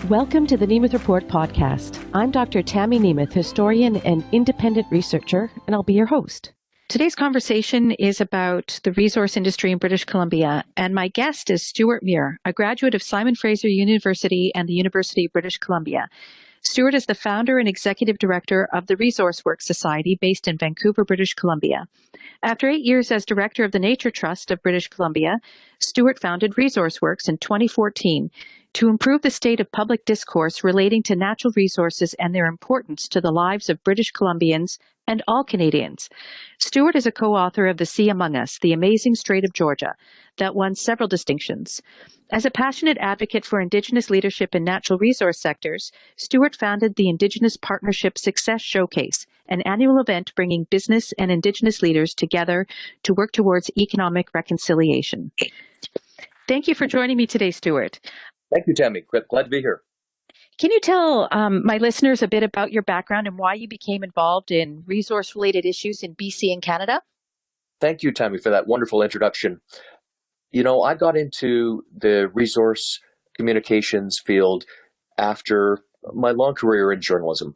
Welcome to the Nemeth Report podcast. I'm Dr. Tammy Nemeth, historian and independent researcher, and I'll be your host. Today's conversation is about the resource industry in British Columbia, and my guest is Stewart Muir, a graduate of Simon Fraser University and the University of British Columbia. Stewart is the founder and executive director of the Resource Works Society based in Vancouver, British Columbia. After 8 years as director of the Nature Trust of British Columbia, Stewart founded Resource Works in 2014 to improve the state of public discourse relating to natural resources and their importance to the lives of British Columbians and all Canadians. Stewart is a co-author of The Sea Among Us, The Amazing Strait of Georgia, that won several distinctions. As a passionate advocate for Indigenous leadership in natural resource sectors, Stewart founded the Indigenous Partnership Success Showcase, an annual event bringing business and Indigenous leaders together to work towards economic reconciliation. Thank you for joining me today, Stewart. Thank you, Tammy. Glad to be here. Can you tell my listeners a bit about your background and why you became involved in resource-related issues in BC and Canada? Thank you, Tammy, for that wonderful introduction. You know, I got into the resource communications field after my long career in journalism.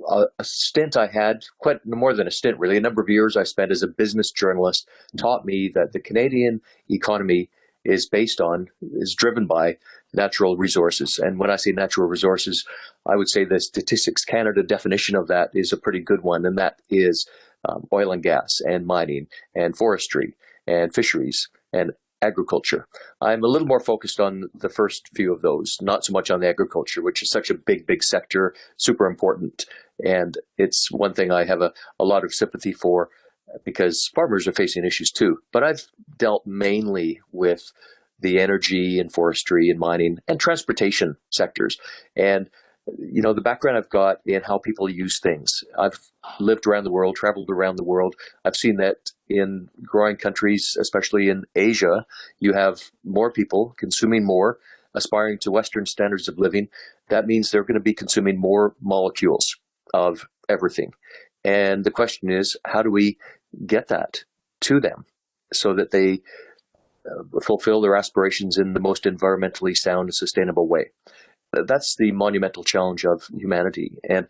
A stint I had, quite more than a stint really, a number of years I spent as a business journalist taught me that the Canadian economy is driven by natural resources. And when I say natural resources, I would say the Statistics Canada definition of that is a pretty good one, and that is oil and gas and mining and forestry and fisheries and agriculture. I'm a little more focused on the first few of those, not so much on the agriculture, which is such a big sector, super important. And it's one thing I have a lot of sympathy for because farmers are facing issues too. But I've dealt mainly with the energy and forestry and mining and transportation sectors. And you know, the background I've got in how people use things. I've lived around the world, traveled around the world. I've seen that in growing countries, especially in Asia, you have more people consuming more, aspiring to Western standards of living. That means they're going to be consuming more molecules of everything. And the question is, how do we get that to them so that they fulfill their aspirations in the most environmentally sound and sustainable way? That's the monumental challenge of humanity. And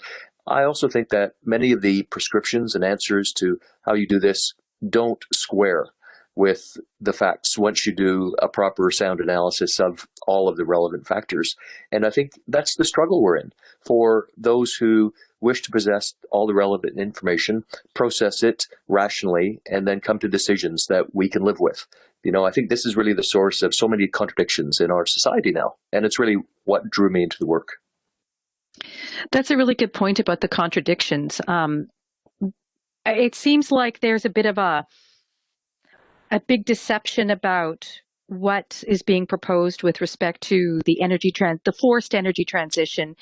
I also think that many of the prescriptions and answers to how you do this don't square with the facts once you do a proper sound analysis of all of the relevant factors. And I think that's the struggle we're in for those who wish to possess all the relevant information, process it rationally, and then come to decisions that we can live with. You know, I think this is really the source of so many contradictions in our society now, and it's really what drew me into the work. That's a really good point about the contradictions. It seems like there's a bit of a big deception about what is being proposed with respect to the forced energy transition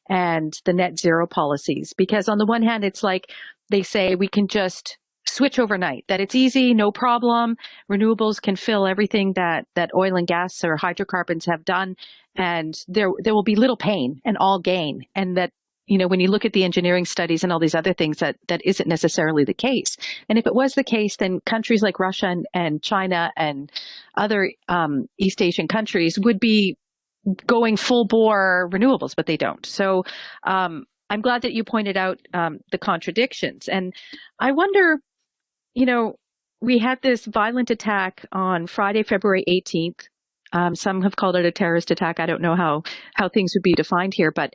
and the net zero policies. Because on the one hand, it's like they say we can just switch overnight, that it's easy, no problem. Renewables can fill everything that oil and gas or hydrocarbons have done, and there will be little pain and all gain. And that, you know, when you look at the engineering studies and all these other things, that isn't necessarily the case. And if it was the case, then countries like Russia and China and other East Asian countries would be going full bore renewables, but they don't. So I'm glad that you pointed out the contradictions. And I wonder, you know, we had this violent attack on Friday, February 18th. Some have called it a terrorist attack. I don't know how things would be defined here, but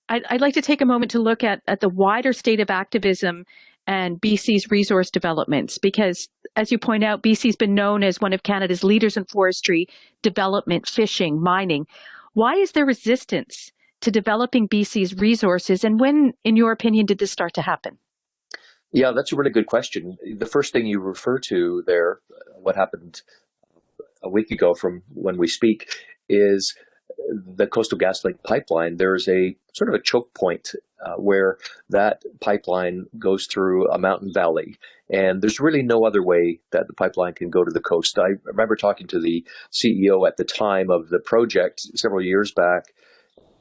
I'd like to take a moment to look at the wider state of activism and BC's resource developments, because as you point out, BC's been known as one of Canada's leaders in forestry, development, fishing, mining. Why is there resistance to developing BC's resources? And when, in your opinion, did this start to happen? Yeah, that's a really good question. The first thing you refer to there, what happened a week ago from when we speak, is the Coastal GasLink pipeline. There's a sort of a choke point where that pipeline goes through a mountain valley, and there's really no other way that the pipeline can go to the coast. I remember talking to the CEO at the time of the project several years back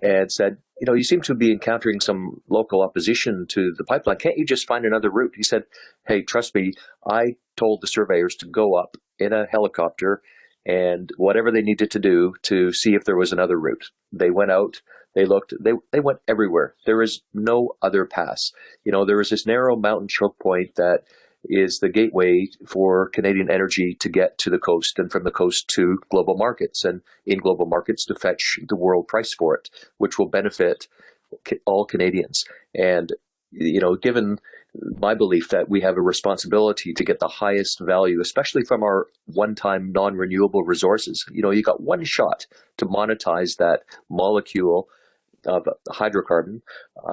and said, you know, you seem to be encountering some local opposition to the pipeline. Can't you just find another route? He said, hey, trust me, I told the surveyors to go up in a helicopter and whatever they needed to do to see if there was another route. They went out, they looked, they went everywhere. There is no other pass. There is this narrow mountain choke point that is the gateway for Canadian energy to get to the coast, and from the coast to global markets, and in global markets to fetch the world price for it, which will benefit all Canadians. And given my belief that we have a responsibility to get the highest value, especially from our one-time non-renewable resources. You got one shot to monetize that molecule of hydrocarbon,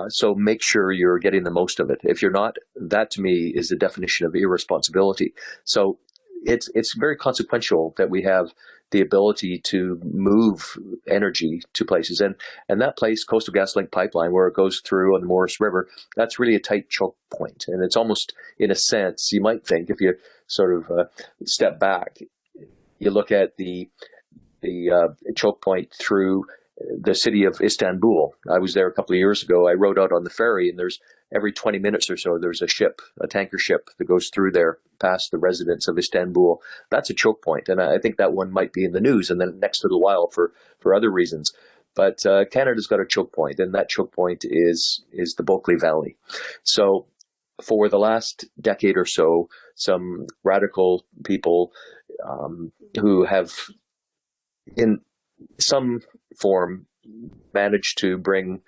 so make sure you're getting the most of it. If you're not, that to me is the definition of irresponsibility. So it's very consequential that we have the ability to move energy to places. And that place, Coastal GasLink pipeline, where it goes through on the Morris River, that's really a tight choke point. And it's almost, in a sense, you might think, if you sort of step back, you look at the choke point through the city of Istanbul. I was there a couple of years ago. I rode out on the ferry, and there's every 20 minutes or so, there's a tanker ship that goes through there past the residents of Istanbul. That's a choke point, and I think that one might be in the news and then next little while for other reasons. But Canada's got a choke point, and that choke point is the Bulkley Valley. So for the last decade or so, some radical people who have, in some form, managed to bring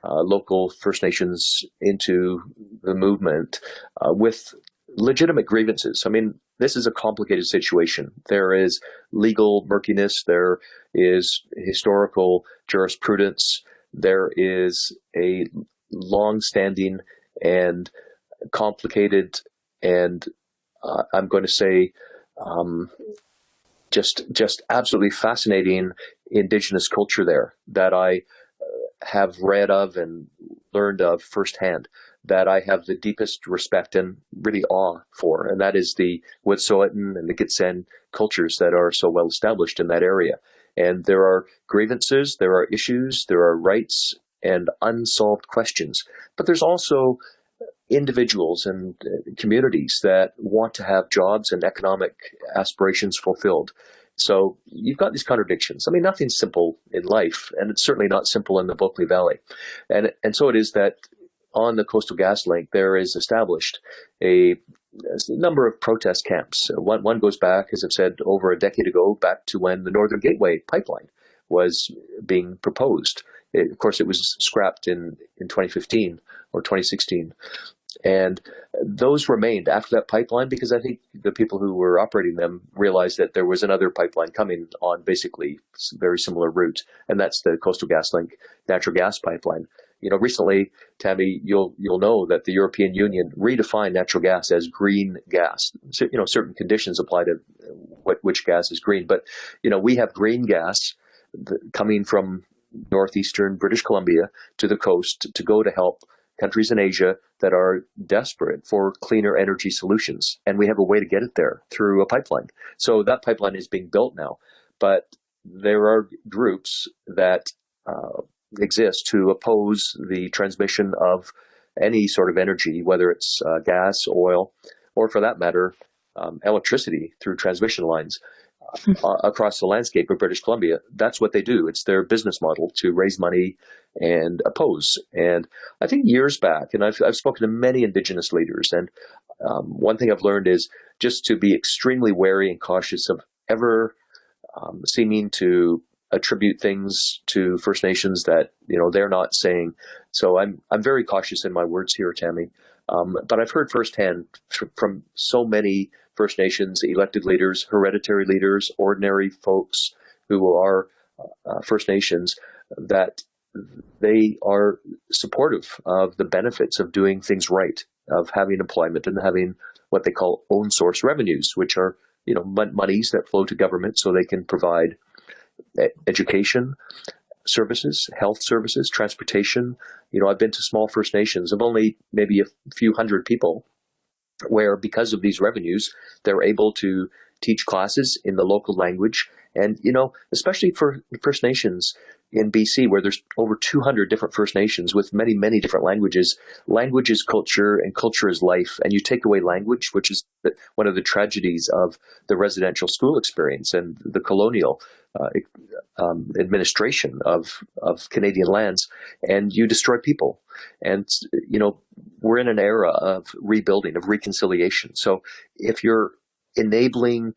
local First Nations into the movement with legitimate grievances. I mean, this is a complicated situation. There is legal murkiness, there is historical jurisprudence, there is a long-standing and complicated and I'm going to say just absolutely fascinating Indigenous culture there that I have read of and learned of firsthand, that I have the deepest respect and really awe for, and that is the Wet'suwet'en and the Gitxsan cultures that are so well established in that area. And there are grievances, there are issues, there are rights and unsolved questions, but there's also individuals and communities that want to have jobs and economic aspirations fulfilled. So you've got these contradictions. I mean, nothing's simple in life, and it's certainly not simple in the Bulkley Valley. And so it is that on the Coastal GasLink, there is established a number of protest camps. One goes back, as I've said, over a decade ago, back to when the Northern Gateway pipeline was being proposed. Of course, it was scrapped in 2015 or 2016. And those remained after that pipeline because I think the people who were operating them realized that there was another pipeline coming on basically a very similar route, and that's the Coastal GasLink natural gas pipeline. Recently, Tammy, you'll know that the European Union redefined natural gas as green gas. So, certain conditions apply to which gas is green, but we have green gas coming from northeastern British Columbia to the coast to go to help countries in Asia that are desperate for cleaner energy solutions. And we have a way to get it there through a pipeline. So that pipeline is being built now. But there are groups that exist to oppose the transmission of any sort of energy, whether it's gas, oil, or for that matter, electricity through transmission lines across the landscape of British Columbia. That's what they do. It's their business model to raise money and oppose. And I think years back, and I've spoken to many Indigenous leaders, and one thing I've learned is just to be extremely wary and cautious of ever seeming to attribute things to First Nations that they're not saying. So I'm very cautious in my words here, Tammy. But I've heard firsthand from so many First Nations elected leaders, hereditary leaders, ordinary folks who are First Nations, that they are supportive of the benefits of doing things right, of having employment and having what they call own source revenues, which are monies that flow to government so they can provide education services, health services, transportation. I've been to small First Nations of only maybe a few hundred people where, because of these revenues, they're able to teach classes in the local language. And, especially for First Nations, in BC, where there's over 200 different First Nations with many, many different languages. Language is culture, and culture is life. And you take away language, which is one of the tragedies of the residential school experience and the colonial administration of Canadian lands, and you destroy people. And, we're in an era of rebuilding, of reconciliation. So if you're enabling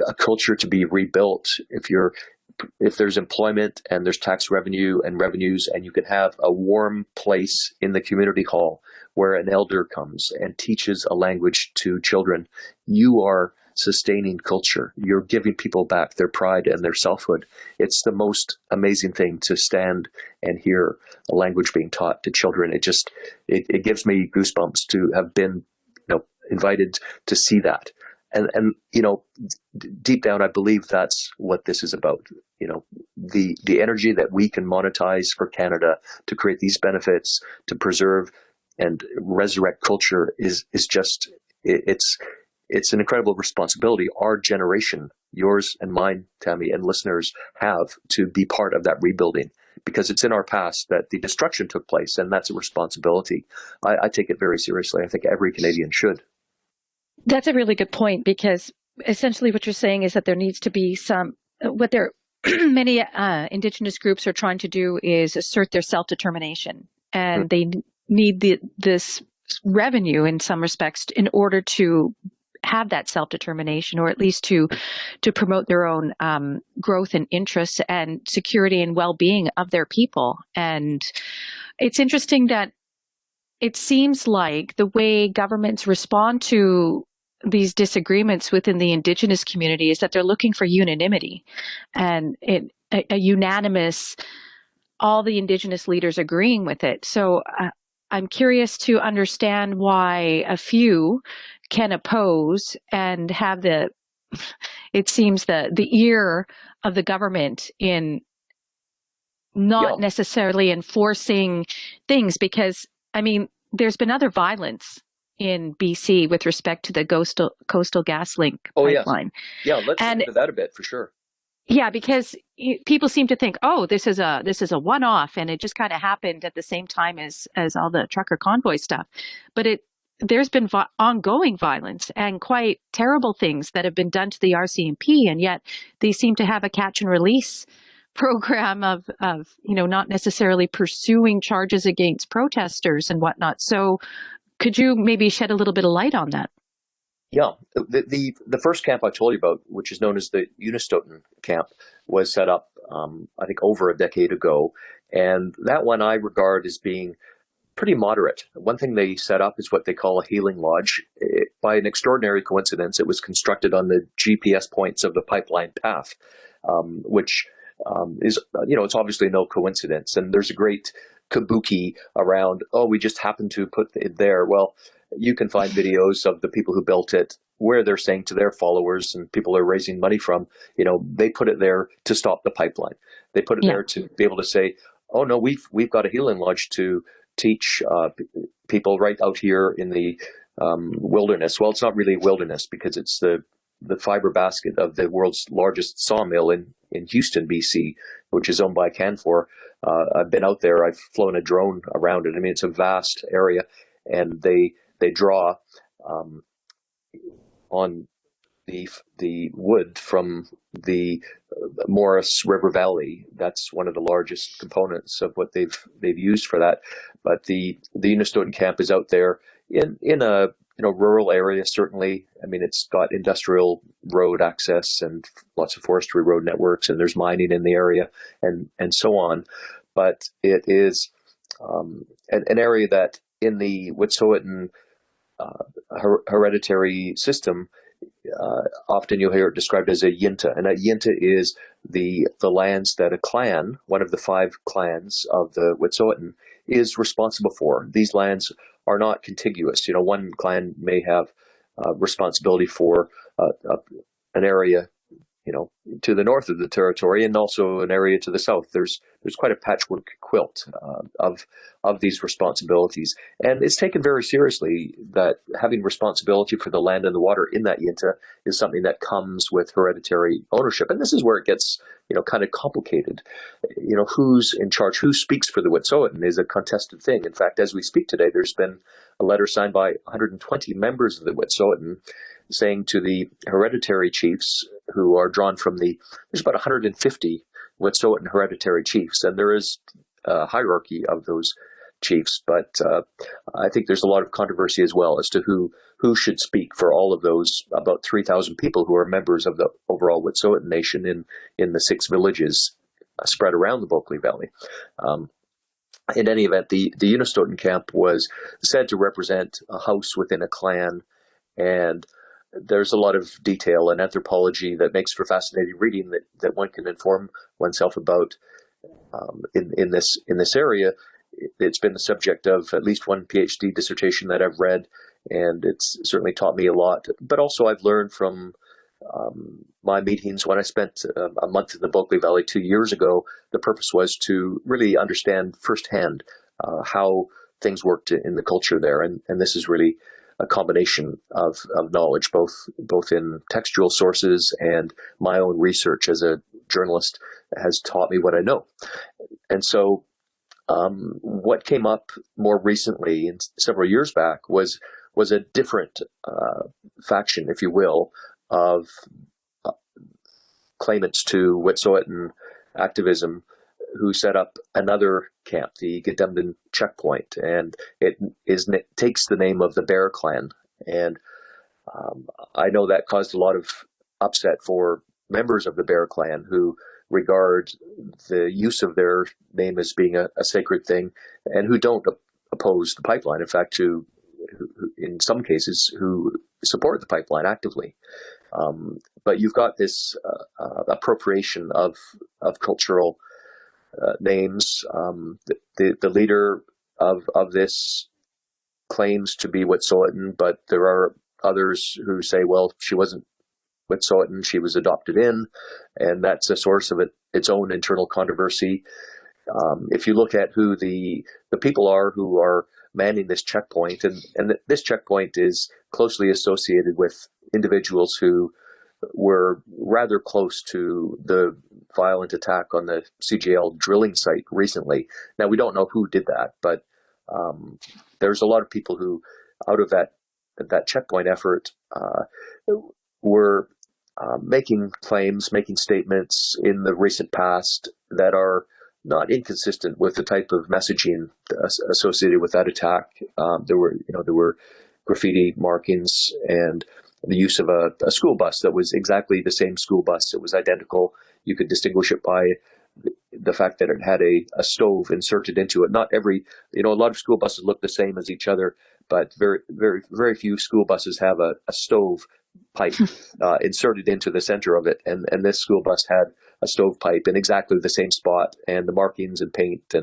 a culture to be rebuilt, if there's employment and there's tax revenue and revenues, and you can have a warm place in the community hall where an elder comes and teaches a language to children, you are sustaining culture. You're giving people back their pride and their selfhood. It's the most amazing thing to stand and hear a language being taught to children. It gives me goosebumps to have been, invited to see that. And deep down, I believe that's what this is about. The energy that we can monetize for Canada to create these benefits, to preserve and resurrect culture is just, it's an incredible responsibility our generation, yours and mine, Tammy, and listeners, have to be part of that rebuilding, because it's in our past that the destruction took place, and that's a responsibility. I take it very seriously. I think every Canadian should. That's a really good point, because essentially what you're saying is that there needs to be many Indigenous groups are trying to do is assert their self-determination, and they need this revenue in some respects in order to have that self-determination, or at least to promote their own growth and interests and security and well-being of their people. And it's interesting that it seems like the way governments respond to these disagreements within the Indigenous community is that they're looking for unanimity, and a unanimous, all the Indigenous leaders agreeing with it. So I'm curious to understand why a few can oppose and have it seems the ear of the government in not necessarily enforcing things, because there's been other violence in BC with respect to the Coastal GasLink pipeline. Yeah, let's get into that a bit for sure. Yeah, because people seem to think, this is a one-off, and it just kind of happened at the same time as all the trucker convoy stuff. But there's been ongoing violence and quite terrible things that have been done to the RCMP, and yet they seem to have a catch and release program of not necessarily pursuing charges against protesters and whatnot. So could you maybe shed a little bit of light on that? Yeah, the first camp I told you about, which is known as the Unistoten camp, was set up, I think, over a decade ago. And that one I regard as being pretty moderate. One thing they set up is what they call a healing lodge. By an extraordinary coincidence, it was constructed on the GPS points of the pipeline path, which is, it's obviously no coincidence. And there's a great kabuki around, we just happened to put it there. Well, you can find videos of the people who built it where they're saying to their followers and people are raising money from, they put it there to stop the pipeline. They put it there to be able to say, oh no, we've got a healing lodge to teach people right out here in the wilderness. Well, it's not really wilderness, because it's the fiber basket of the world's largest sawmill in Houston, BC, which is owned by Canfor. I've been out there. I've flown a drone around it. It's a vast area, and they draw on the wood from the Morris River Valley. That's one of the largest components of what they've used for that. But the Unistoten camp is out there in a rural area, certainly. It's got industrial road access and lots of forestry road networks, and there's mining in the area and so on. But it is an area that in the Wet'suwet'en hereditary system, often you'll hear it described as a yinta. And a yinta is the lands that a clan, one of the 5 clans of the Wet'suwet'en, is responsible for. These lands are not contiguous. One clan may have responsibility for an area to the north of the territory, and also an area to the south. There's quite a patchwork quilt of these responsibilities, and it's taken very seriously that having responsibility for the land and the water in that Yinta is something that comes with hereditary ownership. And this is where it gets kind of complicated. Who's in charge, who speaks for the Wet'suwet'en is a contested thing. In fact, as we speak today, there's been a letter signed by 120 members of the Wet'suwet'en saying to the hereditary chiefs, who are drawn from there's about 150 Wet'suwet'en hereditary chiefs, and there is a hierarchy of those chiefs, but I think there's a lot of controversy as well as to who should speak for all of those about 3,000 people who are members of the overall Wet'suwet'en nation in the 6 villages spread around the Bulkley Valley. In any event, the Unistoten camp was said to represent a house within a clan, and there's a lot of detail and anthropology that makes for fascinating reading that one can inform oneself about in this area. It's been the subject of at least one PhD dissertation that I've read, and it's certainly taught me a lot. But also I've learned from my meetings. When I spent a month in the Bulkley Valley 2 years ago, the purpose was to really understand firsthand how things worked in the culture there. And this is really a combination of knowledge, both in textual sources and my own research as a journalist has taught me what I know. And so what came up more recently, and several years back, was a different faction, if you will, of claimants to Wet'suwet'en activism, who set up another camp, the Gedemden Checkpoint, and it takes the name of the Bear Clan. And I know that caused a lot of upset for members of the Bear Clan who regard the use of their name as being a sacred thing, and who don't oppose the pipeline. In fact, in some cases, who support the pipeline actively. But you've got this appropriation of cultural names. The leader of this claims to be Wet'suwet'en, but there are others who say, well, she wasn't Wet'suwet'en, she was adopted in, and that's a source of its own internal controversy. If you look at who the people are who are manning this checkpoint, and this checkpoint is closely associated with individuals who were rather close to the violent attack on the CGL drilling site recently. Now, we don't know who did that, but there's a lot of people who, out of that checkpoint effort, were making claims, making statements in the recent past that are not inconsistent with the type of messaging associated with that attack. There were graffiti markings and the use of a school bus that was exactly the same school bus. It was identical. You could distinguish it by the fact that it had a stove inserted into it. Not every, a lot of school buses look the same as each other, but very, very, very few school buses have a stove pipe inserted into the center of it. And this school bus had a stove pipe in exactly the same spot, and the markings and paint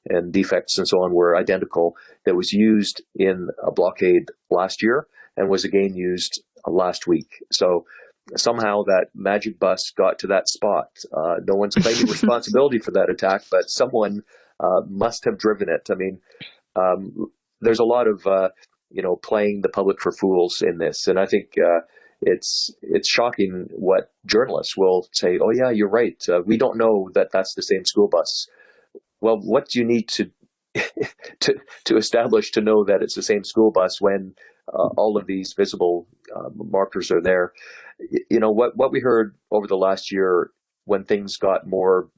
and defects and so on were identical. That was used in a blockade last year and was again used last week. So somehow that magic bus got to that spot. No one's claiming responsibility for that attack, but someone must have driven it. I mean, there's a lot of playing the public for fools in this, and I think it's shocking what journalists will say. Oh yeah, you're right. We don't know that that's the same school bus. Well, what do you need to to establish to know that it's the same school bus when all of these visible markers are there? What we heard over the last year when things got more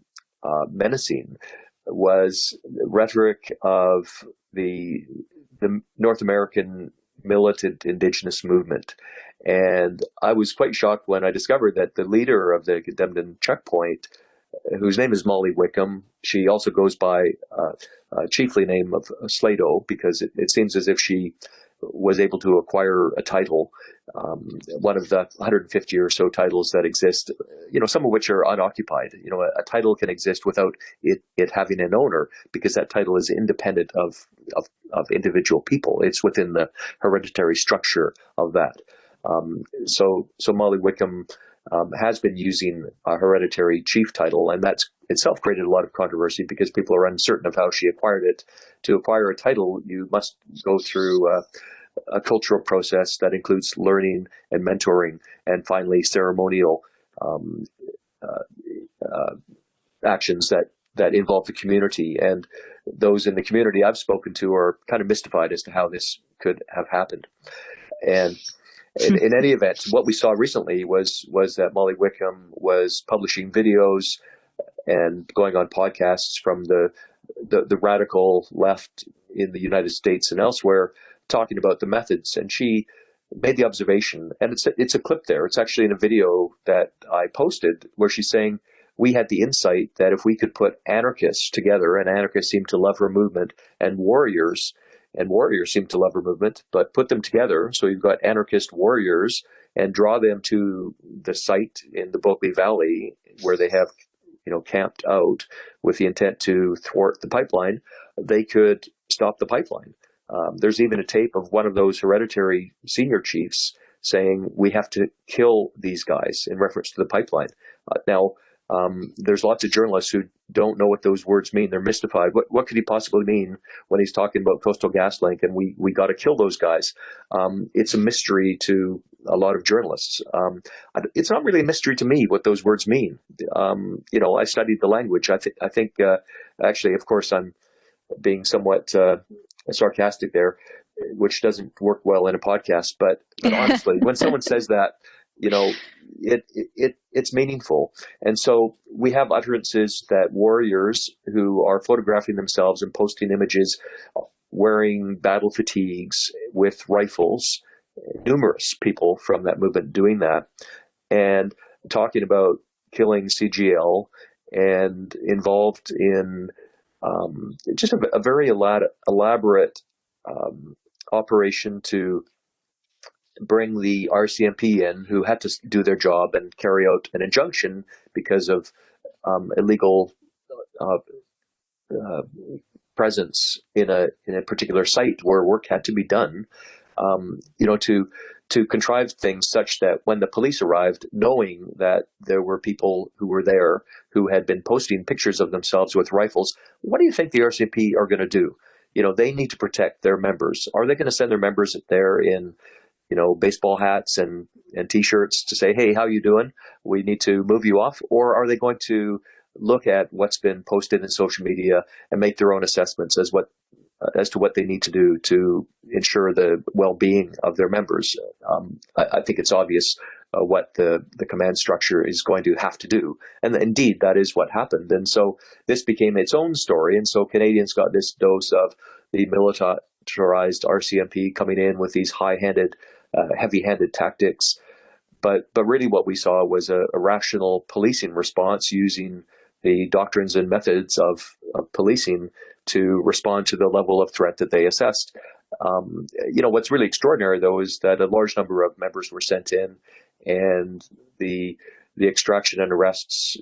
menacing was rhetoric of the North American militant indigenous movement. And I was quite shocked when I discovered that the leader of the Gedemden Checkpoint, whose name is Molly Wickham, she also goes by a chiefly name of Slato, because it seems as if she was able to acquire a title, one of the 150 or so titles that exist, some of which are unoccupied. A title can exist without it having an owner, because that title is independent of individual people. It's within the hereditary structure of that. So Molly Wickham has been using a hereditary chief title, and that's itself created a lot of controversy because people are uncertain of how she acquired it. To acquire a title, you must go through a cultural process that includes learning and mentoring, and finally ceremonial um, actions that involve the community. And those in the community I've spoken to are kind of mystified as to how this could have happened. And in any event, what we saw recently was that Molly Wickham was publishing videos and going on podcasts from the radical left in the United States and elsewhere, talking about the methods. And she made the observation, and it's a clip there. It's actually in a video that I posted where she's saying, we had the insight that if we could put anarchists together, and anarchists seem to love her movement, and warriors seem to love her movement, but put them together. So you've got anarchist warriors and draw them to the site in the Berkeley Valley where they have, camped out with the intent to thwart the pipeline. They could stop the pipeline. There's even a tape of one of those hereditary senior chiefs saying, we have to kill these guys in reference to the pipeline. Now, there's lots of journalists who don't know what those words mean. They're mystified. What could he possibly mean when he's talking about Coastal GasLink and we got to kill those guys? It's a mystery to a lot of journalists. It's not really a mystery to me what those words mean. I studied the language. I think actually, of course, I'm being somewhat sarcastic there, which doesn't work well in a podcast. But honestly, when someone says that, it's meaningful. And so we have utterances that warriors who are photographing themselves and posting images wearing battle fatigues with rifles, numerous people from that movement doing that, and talking about killing CGL and involved in just a very elaborate operation to bring the RCMP in, who had to do their job and carry out an injunction because of illegal presence in a particular site where work had to be done. To contrive things such that when the police arrived, knowing that there were people who were there who had been posting pictures of themselves with rifles, what do you think the RCMP are going to do? They need to protect their members. Are they going to send their members there in baseball hats and T-shirts to say, hey, how you doing? We need to move you off. Or are they going to look at what's been posted in social media and make their own assessments as to what they need to do to ensure the well-being of their members? I think it's obvious what the command structure is going to have to do. And indeed, that is what happened. And so this became its own story. And so Canadians got this dose of the militarized RCMP coming in with these heavy-handed tactics. But really what we saw was a rational policing response using the doctrines and methods of policing to respond to the level of threat that they assessed. What's really extraordinary, though, is that a large number of members were sent in, and the extraction and arrests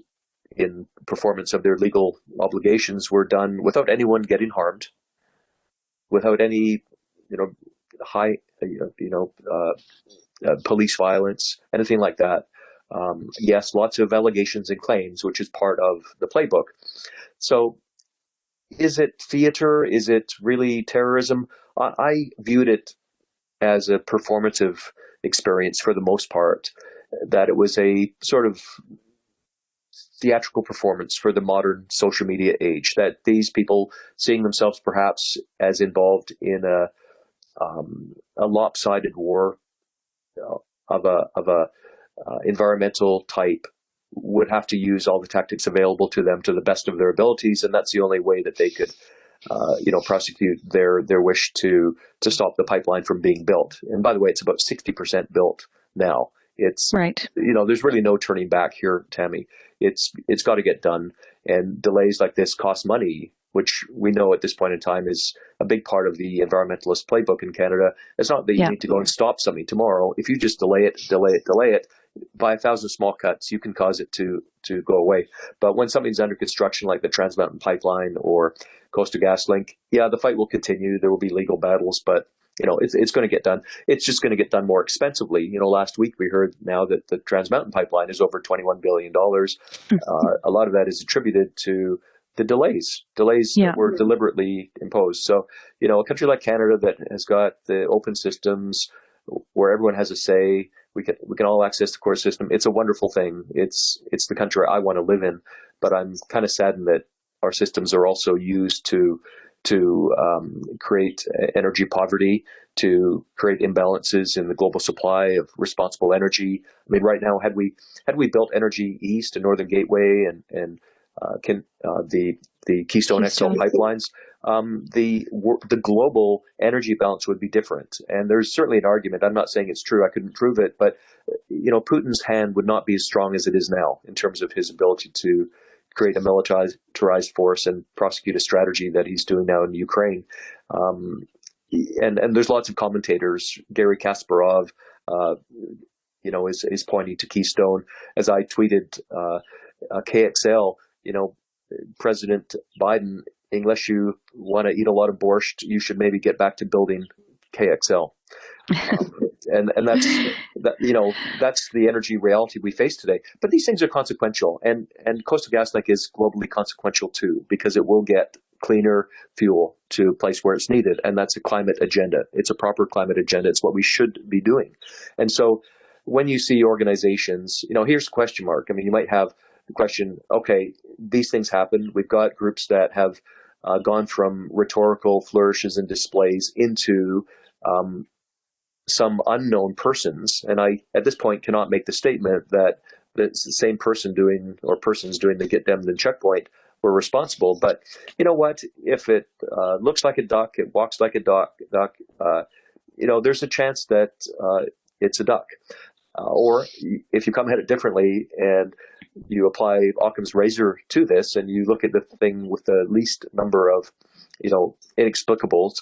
in performance of their legal obligations were done without anyone getting harmed, without any, police violence, anything like that. Yes, lots of allegations and claims, which is part of the playbook. So is it theater? Is it really terrorism? I viewed it as a performative experience for the most part, that it was a sort of theatrical performance for the modern social media age, that these people seeing themselves perhaps as involved in a lopsided war of a environmental type would have to use all the tactics available to them to the best of their abilities, and that's the only way that they could prosecute their wish to stop the pipeline from being built. And by the way, it's about 60% built now. It's right. There's really no turning back here, Tammy. It's got to get done, and delays like this cost money, which we know at this point in time is a big part of the environmentalist playbook in Canada. It's not that you need to go and stop something tomorrow. If you just delay it, by 1,000 small cuts, you can cause it to go away. But when something's under construction, like the Trans Mountain Pipeline or Coastal GasLink, the fight will continue. There will be legal battles, but it's going to get done. It's just going to get done more expensively. Last week we heard now that the Trans Mountain Pipeline is over $21 billion. A lot of that is attributed to the delays that were deliberately imposed. So, a country like Canada that has got the open systems where everyone has a say, we can all access the court system. It's a wonderful thing. It's the country I want to live in, but I'm kind of saddened that our systems are also used to create energy poverty, to create imbalances in the global supply of responsible energy. I mean, right now, had we built Energy East and Northern Gateway and the Keystone XL pipelines, the global energy balance would be different. And there's certainly an argument. I'm not saying it's true. I couldn't prove it, but Putin's hand would not be as strong as it is now in terms of his ability to create a militarized force and prosecute a strategy that he's doing now in Ukraine. And there's lots of commentators. Gary Kasparov, is pointing to Keystone. As I tweeted, KXL, President Biden, unless you want to eat a lot of borscht, you should maybe get back to building KXL. And that's the energy reality we face today. But these things are consequential, and Coastal GasLink is globally consequential too, because it will get cleaner fuel to a place where it's needed, and that's a climate agenda. It's a proper climate agenda. It's what we should be doing. And so when you see organizations, here's a question mark. I mean, you might have the question, okay, these things happen. We've got groups that have gone from rhetorical flourishes and displays into some unknown persons, and I, at this point, cannot make the statement that it's the same person doing or persons doing the Get Demmed and Checkpoint were responsible. But you know what? If it looks like a duck, it walks like a duck. There's a chance that it's a duck. Or if you come at it differently and you apply Occam's razor to this, and you look at the thing with the least number of, inexplicables,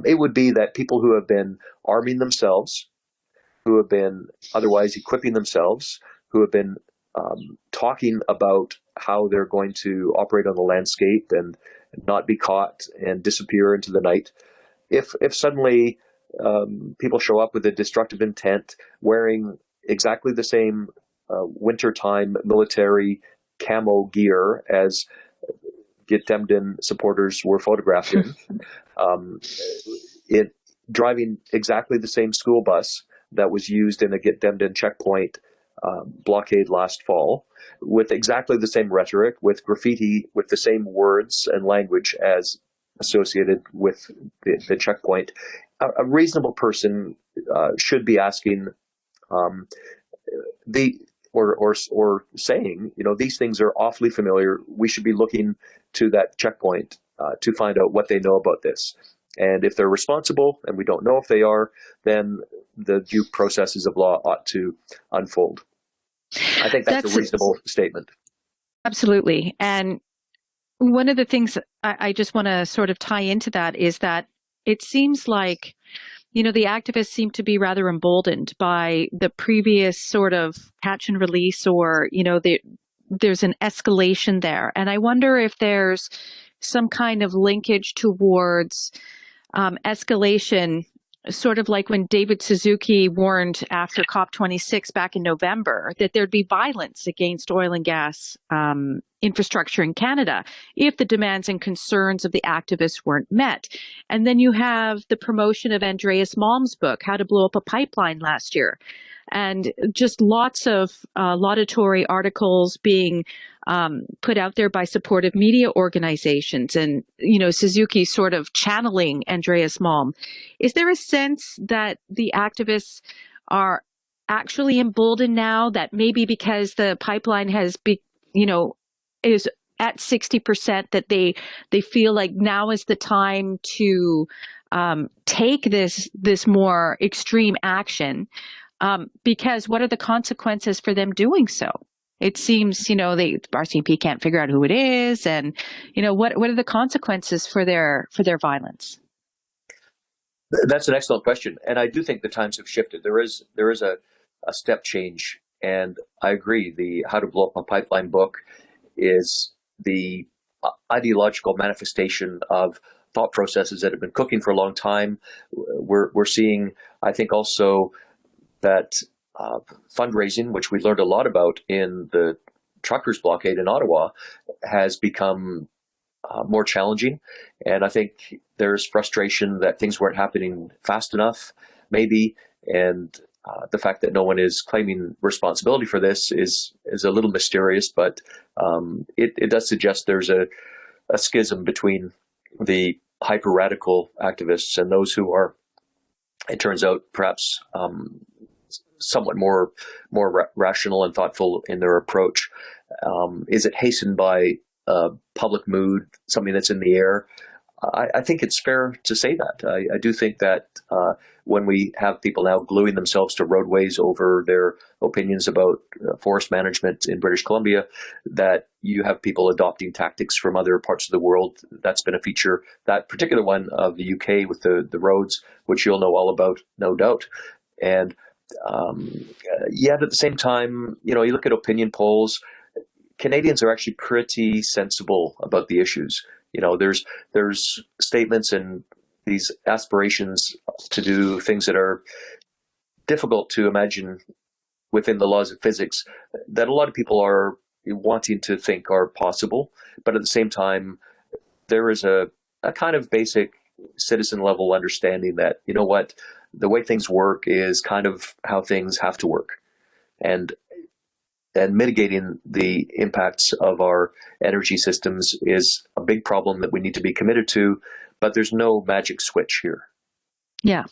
it would be that people who have been arming themselves, who have been otherwise equipping themselves, who have been talking about how they're going to operate on the landscape and not be caught and disappear into the night. If suddenly people show up with a destructive intent, wearing exactly the same wintertime military camo gear as Get Demmed In supporters were photographed in, driving exactly the same school bus that was used in a Get Demmed In checkpoint blockade last fall, with exactly the same rhetoric, with graffiti, with the same words and language as associated with the checkpoint. A reasonable person should be asking or saying, these things are awfully familiar. We should be looking to that checkpoint to find out what they know about this. And if they're responsible, and we don't know if they are, then the due processes of law ought to unfold. I think that's a reasonable statement. Absolutely. And one of the things I just want to sort of tie into that is that it seems like, the activists seem to be rather emboldened by the previous sort of catch and release, or, there's an escalation there. And I wonder if there's some kind of linkage towards escalation, sort of like when David Suzuki warned after COP26 back in November that there'd be violence against oil and gas infrastructure in Canada if the demands and concerns of the activists weren't met. And then you have the promotion of Andreas Malm's book, How to Blow Up a Pipeline, last year. And just lots of laudatory articles being put out there by supportive media organizations, and, Suzuki sort of channeling Andreas Malm. Is there a sense that the activists are actually emboldened now, that maybe because the pipeline has is at 60%, that they feel like now is the time to take this more extreme action? Because what are the consequences for them doing so? It seems, the RCMP can't figure out who it is, and what are the consequences for their violence? That's an excellent question, and I do think the times have shifted. There is a step change, and I agree. The How to Blow Up a Pipeline book is the ideological manifestation of thought processes that have been cooking for a long time. We're seeing, I think, also that fundraising, which we learned a lot about in the truckers' blockade in Ottawa, has become more challenging. And I think there's frustration that things weren't happening fast enough, maybe. And the fact that no one is claiming responsibility for this is a little mysterious, but it does suggest there's a schism between the hyper radical activists and those who are, it turns out, perhaps somewhat more rational and thoughtful in their approach. Is it hastened by public mood, something that's in the air? I think it's fair to say that. I do think that when we have people now gluing themselves to roadways over their opinions about forest management in British Columbia, that you have people adopting tactics from other parts of the world. That's been a feature, that particular one of the UK with the roads, which you'll know all about, no doubt. And yet at the same time, you look at opinion polls, Canadians are actually pretty sensible about the issues. There's statements and these aspirations to do things that are difficult to imagine within the laws of physics that a lot of people are wanting to think are possible. But at the same time, there is a kind of basic citizen level understanding that, the way things work is kind of how things have to work. And mitigating the impacts of our energy systems is a big problem that we need to be committed to, but there's no magic switch here. Yeah.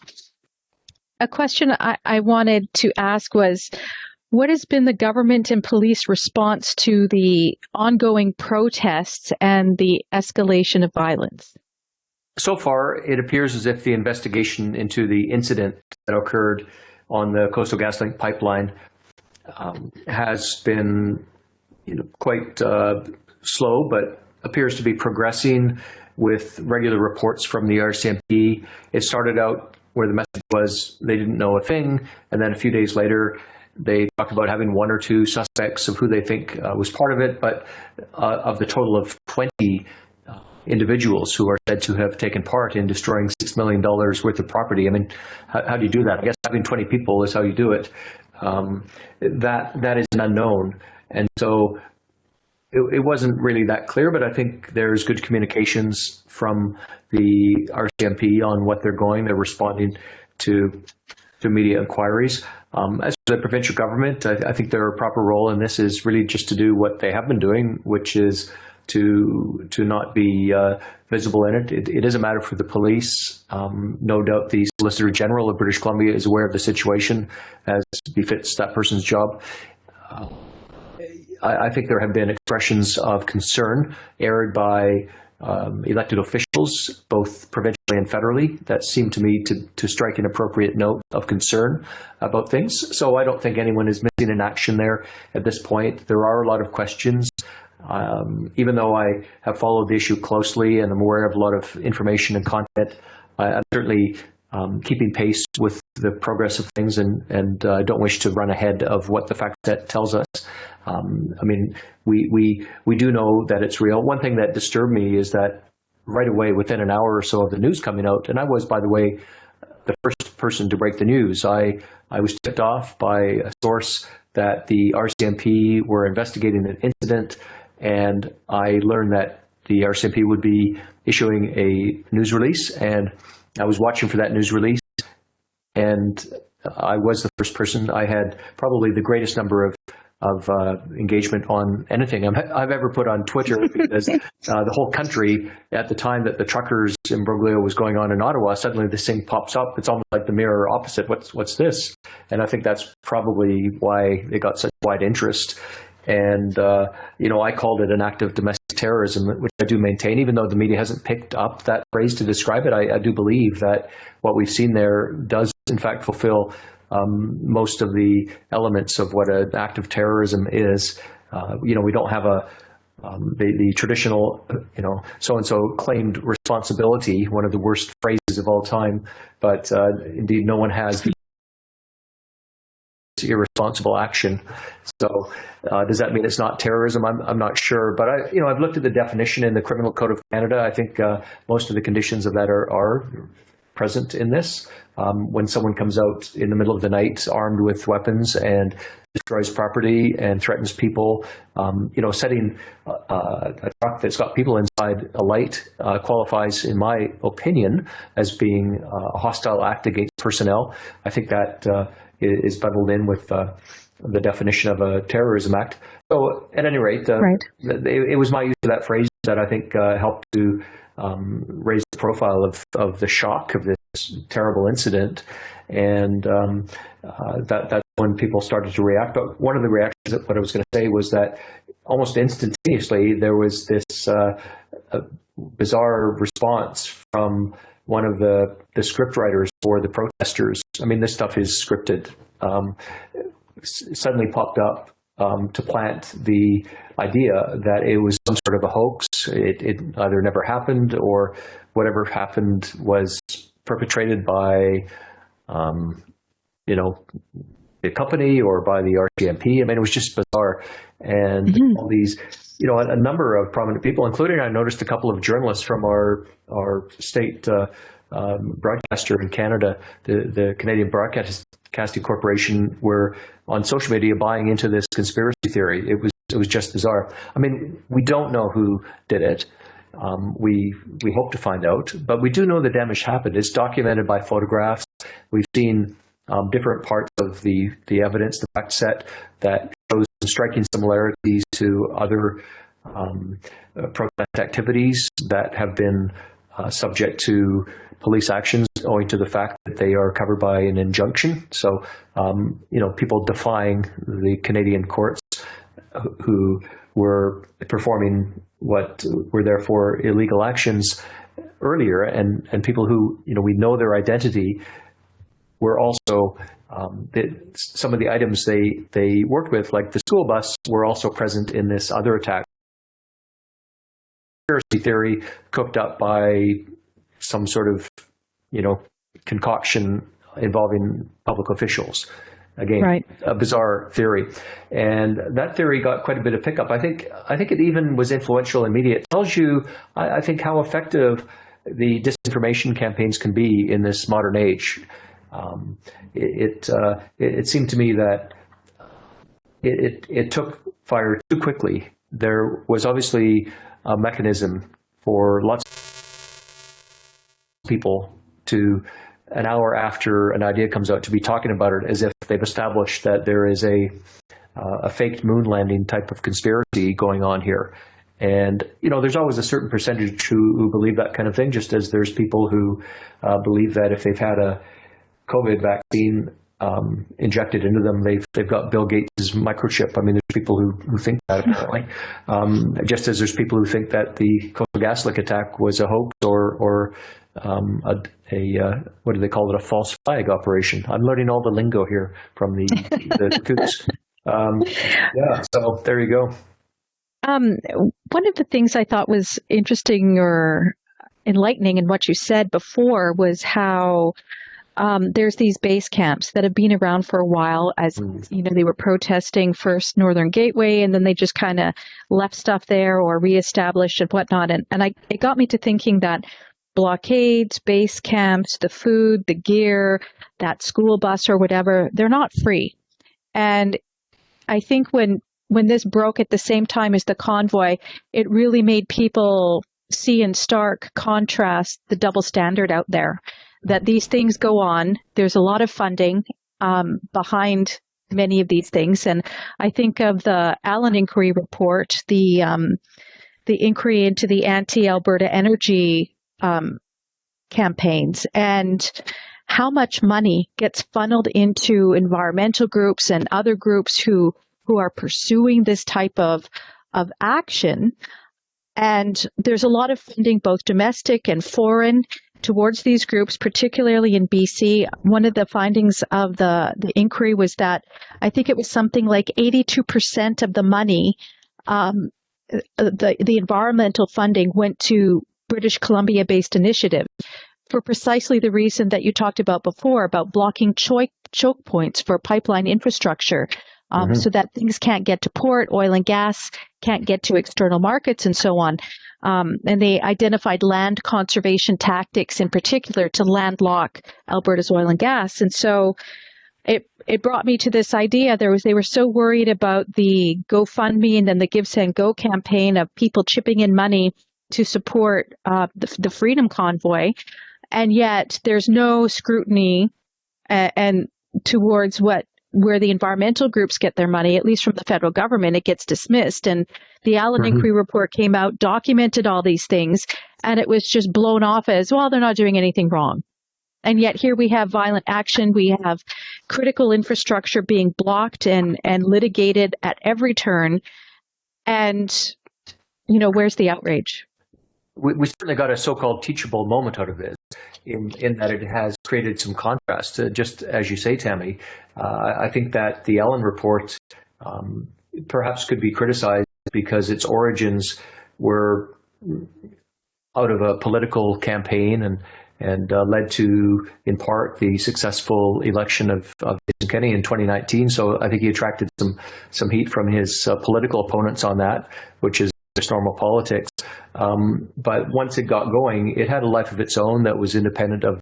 A question I wanted to ask was, what has been the government and police response to the ongoing protests and the escalation of violence? So far, it appears as if the investigation into the incident that occurred on the Coastal GasLink pipeline has been quite slow, but appears to be progressing with regular reports from the RCMP. It started out where the message was they didn't know a thing, and then a few days later they talked about having one or two suspects of who they think was part of it, but of the total of 20 individuals who are said to have taken part in destroying $6 million worth of property. I mean, how do you do that? I guess having 20 people is how you do it. That is an unknown. And so it wasn't really that clear, but I think there's good communications from the RCMP on what they're going. They're responding to media inquiries. As for the provincial government, I think their proper role in this is really just to do what they have been doing, which is to not be visible in it. It is a matter for the police. No doubt the Solicitor General of British Columbia is aware of the situation as befits that person's job. I think there have been expressions of concern aired by elected officials, both provincially and federally, that seem to me to strike an appropriate note of concern about things. So I don't think anyone is missing in action there at this point. There are a lot of questions. Even though I have followed the issue closely and I'm aware of a lot of information and content, I'm certainly keeping pace with the progress of things and don't wish to run ahead of what the fact set tells us. I mean, we do know that it's real. One thing that disturbed me is that right away, within an hour or so of the news coming out, and I was, by the way, the first person to break the news, I was tipped off by a source that the RCMP were investigating an incident, and I learned that the RCMP would be issuing a news release, and I was watching for that news release, and I was the first person. I had probably the greatest number of engagement on anything I've ever put on Twitter, because the whole country, at the time that the truckers imbroglio was going on in Ottawa, suddenly this thing pops up. It's almost like the mirror opposite. What's this? And I think that's probably why it got such wide interest. And, I called it an act of domestic terrorism, which I do maintain, even though the media hasn't picked up that phrase to describe it. I do believe that what we've seen there does, in fact, fulfill most of the elements of what an act of terrorism is. We don't have the traditional, so-and-so claimed responsibility, one of the worst phrases of all time. But indeed, no one has the irresponsible action. So does that mean it's not terrorism? I'm not sure. But I've looked at the definition in the Criminal Code of Canada. I think most of the conditions of that are present in this. When someone comes out in the middle of the night armed with weapons and destroys property and threatens people, setting a truck that's got people inside alight qualifies, in my opinion, as being a hostile act against personnel. I think that is bundled in with the definition of a terrorism act. So at any rate, it was my use of that phrase that I think helped to raise the profile of the shock of this terrible incident, and that's when people started to react. But one of the reactions, what I was going to say, was that almost instantaneously there was this bizarre response from one of the script writers for the protesters. I mean, this stuff is scripted. Suddenly popped up to plant the idea that it was some sort of a hoax. It either never happened, or whatever happened was perpetrated by, the company or by the RCMP. I mean, it was just bizarre. And all these, a number of prominent people, including, I noticed, a couple of journalists from our state broadcaster in Canada, the Canadian Broadcasting Corporation, were on social media buying into this conspiracy theory. It was just bizarre. I mean, we don't know who did it. We hope to find out, but we do know the damage happened. It's documented by photographs. We've seen different parts of the evidence, the fact set, that shows striking similarities to other protest activities that have been subject to police actions owing to the fact that they are covered by an injunction. So, people defying the Canadian courts who were performing what were therefore illegal actions earlier, and people who, we know their identity, were also, some of the items they worked with, like the school bus, were also present in this other attack. Conspiracy theory cooked up by some sort of, concoction involving public officials. Again, a bizarre theory. And that theory got quite a bit of pickup. I think it even was influential in media. It tells you, I think, how effective the disinformation campaigns can be in this modern age. It seemed to me that it took fire too quickly. There was obviously a mechanism for lots of people to, an hour after an idea comes out, to be talking about it as if they've established that there is a faked moon landing type of conspiracy going on here. And, there's always a certain percentage who believe that kind of thing, just as there's people who believe that if they've had a COVID vaccine injected into them, they've got Bill Gates' microchip. I mean, there's people who think that, apparently. Just as there's people who think that the Coastal GasLink attack was a hoax or what do they call it, a false flag operation. I'm learning all the lingo here from the coots. So there you go. One of the things I thought was interesting or enlightening in what you said before was how there's these base camps that have been around for a while, as they were protesting first Northern Gateway, and then they just kind of left stuff there or reestablished and whatnot. And it got me to thinking that blockades, base camps, the food, the gear, that school bus or whatever, they're not free. And I think when this broke at the same time as the convoy, it really made people see in stark contrast the double standard out there, that these things go on. There's a lot of funding behind many of these things. And I think of the Allen Inquiry report, the inquiry into the anti-Alberta energy campaigns, and how much money gets funneled into environmental groups and other groups who are pursuing this type of action. And there's a lot of funding, both domestic and foreign, towards these groups, particularly in BC. One of the findings of the inquiry was that I think it was something like 82% of the money, the environmental funding, went to British Columbia-based initiatives, for precisely the reason that you talked about before, about blocking choke points for pipeline infrastructure, so that things can't get to port, oil and gas can't get to external markets and so on. And they identified land conservation tactics in particular to landlock Alberta's oil and gas. And so it brought me to this idea. They were so worried about the GoFundMe and then the Give, Send, Go campaign of people chipping in money to support the Freedom Convoy. And yet there's no scrutiny and towards where the environmental groups get their money, at least from the federal government. It gets dismissed. And the Allen Inquiry report came out, documented all these things, and it was just blown off as, well, they're not doing anything wrong. And yet here we have violent action. We have critical infrastructure being blocked and litigated at every turn. And, where's the outrage? We certainly got a so-called teachable moment out of this in that it has created some contrast. Just as you say, Tammy, I think that the Allen report perhaps could be criticized because its origins were out of a political campaign and led to, in part, the successful election of Jason Kenney in 2019. So I think he attracted some heat from his political opponents on that, which is just normal politics. But once it got going, it had a life of its own that was independent of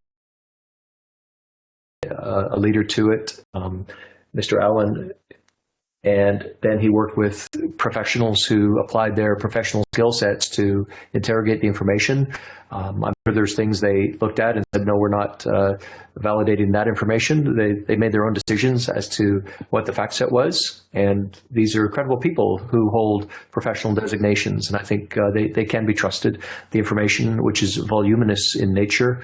a leader to it, Mr. Allen. And then he worked with professionals who applied their professional skill sets to interrogate the information. I'm sure there's things they looked at and said, no, we're not validating that information. They made their own decisions as to what the fact set was. And these are credible people who hold professional designations. And I think they can be trusted. The information, which is voluminous in nature,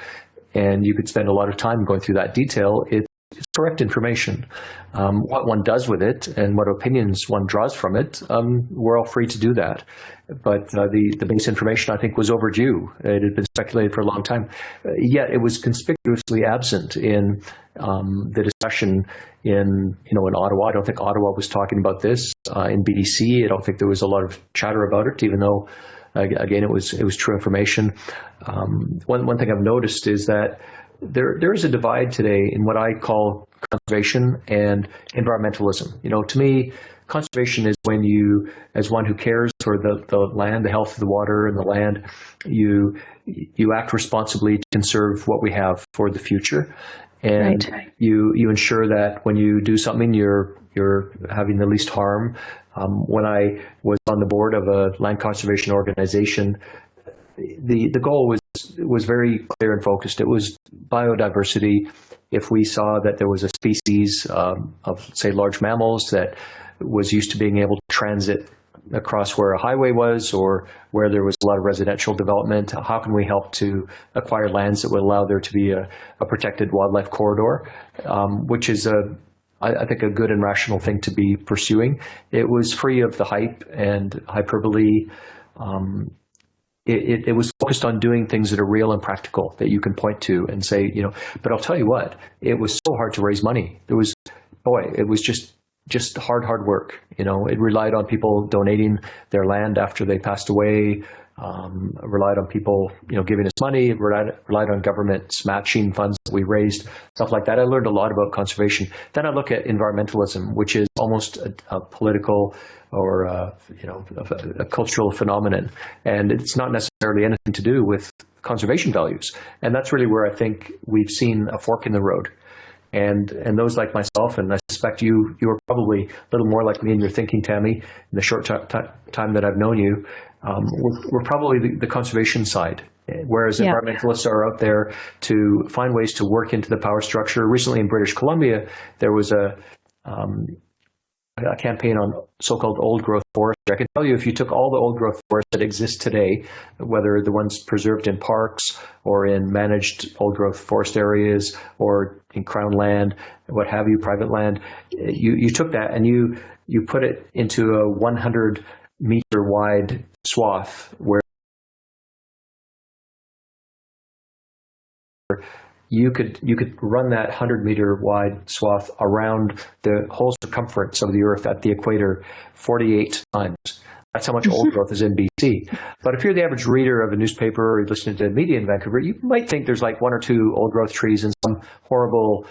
and you could spend a lot of time going through that detail, it's correct information. What one does with it and what opinions one draws from it, we're all free to do that. But the base information, I think, was overdue. It had been speculated for a long time. Yet it was conspicuously absent in the discussion in Ottawa. I don't think Ottawa was talking about this. In BDC, I don't think there was a lot of chatter about it, even though, again, it was true information. One thing I've noticed is that there is a divide today in what I call conservation and environmentalism. To me, conservation is when you, as one who cares for the land, the health of the water and the land, you act responsibly to conserve what we have for the future. And you ensure that when you do something, you're having the least harm. When I was on the board of a land conservation organization, the goal was very clear and focused. It was biodiversity. If we saw that there was a species of, say, large mammals that was used to being able to transit across where a highway was or where there was a lot of residential development, how can we help to acquire lands that would allow there to be a protected wildlife corridor, which is I think a good and rational thing to be pursuing. It was free of the hype and hyperbole. It was focused on doing things that are real and practical that you can point to and say, but I'll tell you what, it was so hard to raise money. It was just hard work. It relied on people donating their land after they passed away, relied on people, giving us money, relied on governments matching funds that we raised, stuff like that. I learned a lot about conservation. Then I look at environmentalism, which is almost a political or a cultural phenomenon, and it's not necessarily anything to do with conservation values. And that's really where I think we've seen a fork in the road. And those like myself, and I suspect you are probably a little more like me in your thinking, Tammy, in the short time that I've known you, we're probably the conservation side, whereas environmentalists are out there to find ways to work into the power structure. Recently in British Columbia, there was a campaign on so-called old-growth forestry. I can tell you, if you took all the old-growth forests that exist today, whether the ones preserved in parks or in managed old-growth forest areas or in crown land, what have you, private land, you took that and you put it into a 100-meter wide swath where you could run that 100-meter wide swath around the whole circumference of the Earth at the equator 48 times. That's how much old growth is in BC. But if you're the average reader of a newspaper or you're listening to the media in Vancouver, you might think there's like one or two old growth trees and some horrible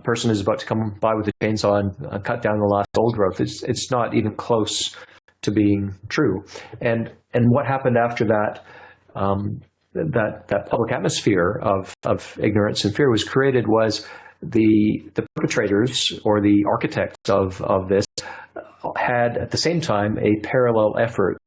person is about to come by with a chainsaw and cut down the last old growth. It's not even close to being true. And what happened after that, that public atmosphere of ignorance and fear was created was the perpetrators or the architects of this had at the same time a parallel effort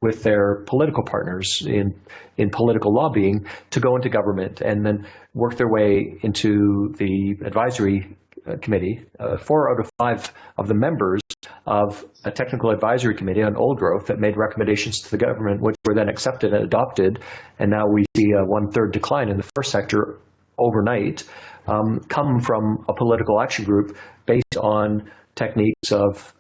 with their political partners in political lobbying to go into government and then work their way into the advisory committee. 4 out of 5 of the members of a technical advisory committee on old growth that made recommendations to the government, which were then accepted and adopted, and now we see a 1/3 decline in the first sector overnight, come from a political action group based on techniques of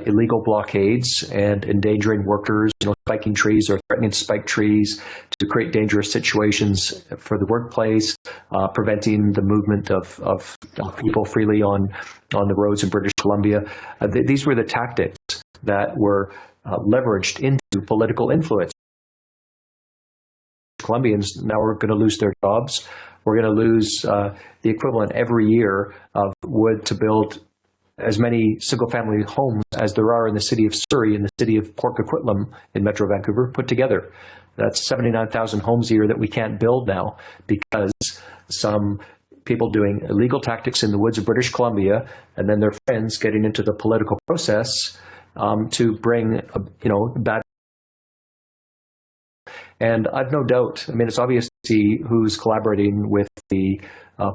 illegal blockades and endangering workers, spiking trees or threatening to spike trees to create dangerous situations for the workplace, preventing the movement of people freely on the roads in British Columbia. These were the tactics that were leveraged into political influence. Colombians now are going to lose their jobs. We're going to lose the equivalent every year of wood to build as many single-family homes as there are in the city of Surrey and the city of Port Coquitlam in Metro Vancouver put together. That's 79,000 homes a year that we can't build now because some people doing illegal tactics in the woods of British Columbia and then their friends getting into the political process to bring, bad. And I've no doubt, it's obvious to see who's collaborating with the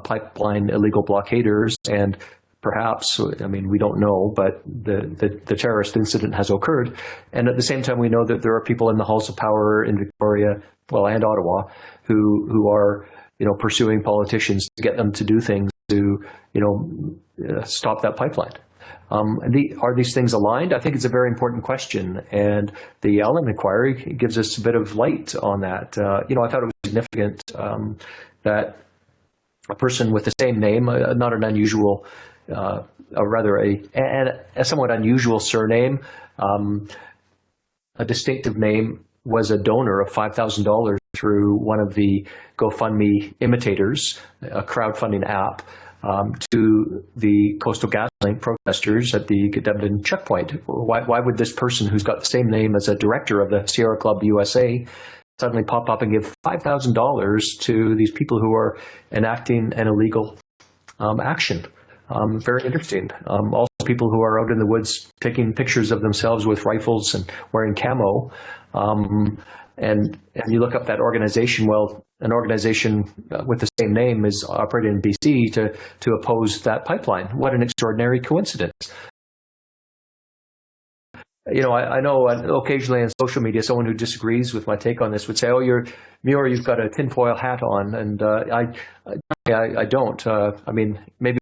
pipeline illegal blockaders and perhaps, we don't know, but the terrorist incident has occurred. And at the same time, we know that there are people in the halls of power in Victoria, and Ottawa, who are, pursuing politicians to get them to do things to, stop that pipeline. Are these things aligned? I think it's a very important question. And the Allen inquiry gives us a bit of light on that. I thought it was significant that a person with the same name, not an unusual or rather a somewhat unusual surname, a distinctive name, was a donor of $5,000 through one of the GoFundMe imitators, a crowdfunding app, to the Coastal GasLink protesters at the Godemden checkpoint. Why would this person who's got the same name as a director of the Sierra Club USA suddenly pop up and give $5,000 to these people who are enacting an illegal action? Very interesting. Also, people who are out in the woods taking pictures of themselves with rifles and wearing camo. And you look up that organization. Well, an organization with the same name is operating in BC to oppose that pipeline. What an extraordinary coincidence. I know occasionally on social media, someone who disagrees with my take on this would say, "Oh, Muir, you've got a tinfoil hat on," and I don't. Maybe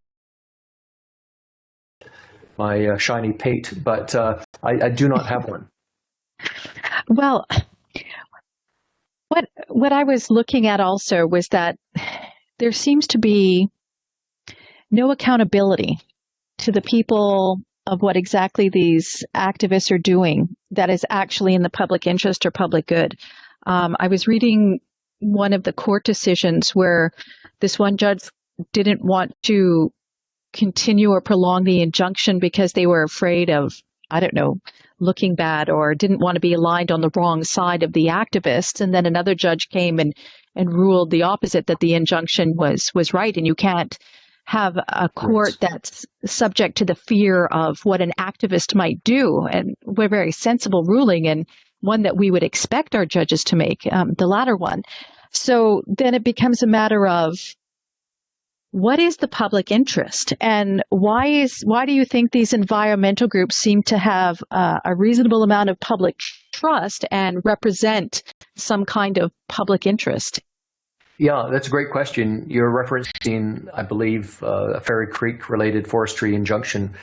my shiny pate, but I do not have one. Well, what I was looking at also was that there seems to be no accountability to the people of what exactly these activists are doing that is actually in the public interest or public good. I was reading one of the court decisions where this one judge didn't want to continue or prolong the injunction because they were afraid of, looking bad or didn't want to be aligned on the wrong side of the activists. And then another judge came and ruled the opposite, that the injunction was right. And you can't have a court that's subject to the fear of what an activist might do. And we're very sensible ruling and one that we would expect our judges to make, the latter one. So then it becomes a matter of, what is the public interest, and why do you think these environmental groups seem to have a reasonable amount of public trust and represent some kind of public interest? Yeah, that's a great question. You're referencing, I believe, a Fairy Creek-related forestry injunction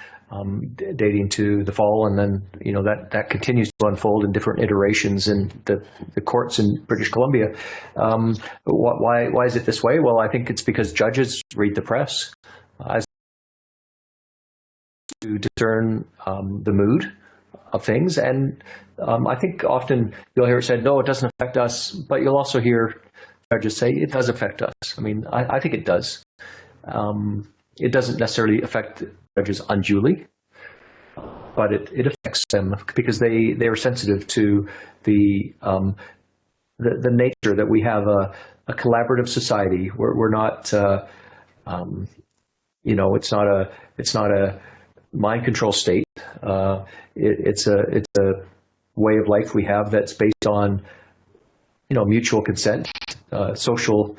dating to the fall, and then that continues to unfold in different iterations in the courts in British Columbia. Why is it this way? Well, I think it's because judges read the press as to discern the mood of things. And I think often you'll hear it said, no, it doesn't affect us. But you'll also hear judges say it does affect us. I mean, I think it does. It doesn't necessarily affect judges unduly, but it affects them because they are sensitive to the nature that we have a collaborative society. We're not, it's not a mind control state. It's a way of life we have that's based on, mutual consent, social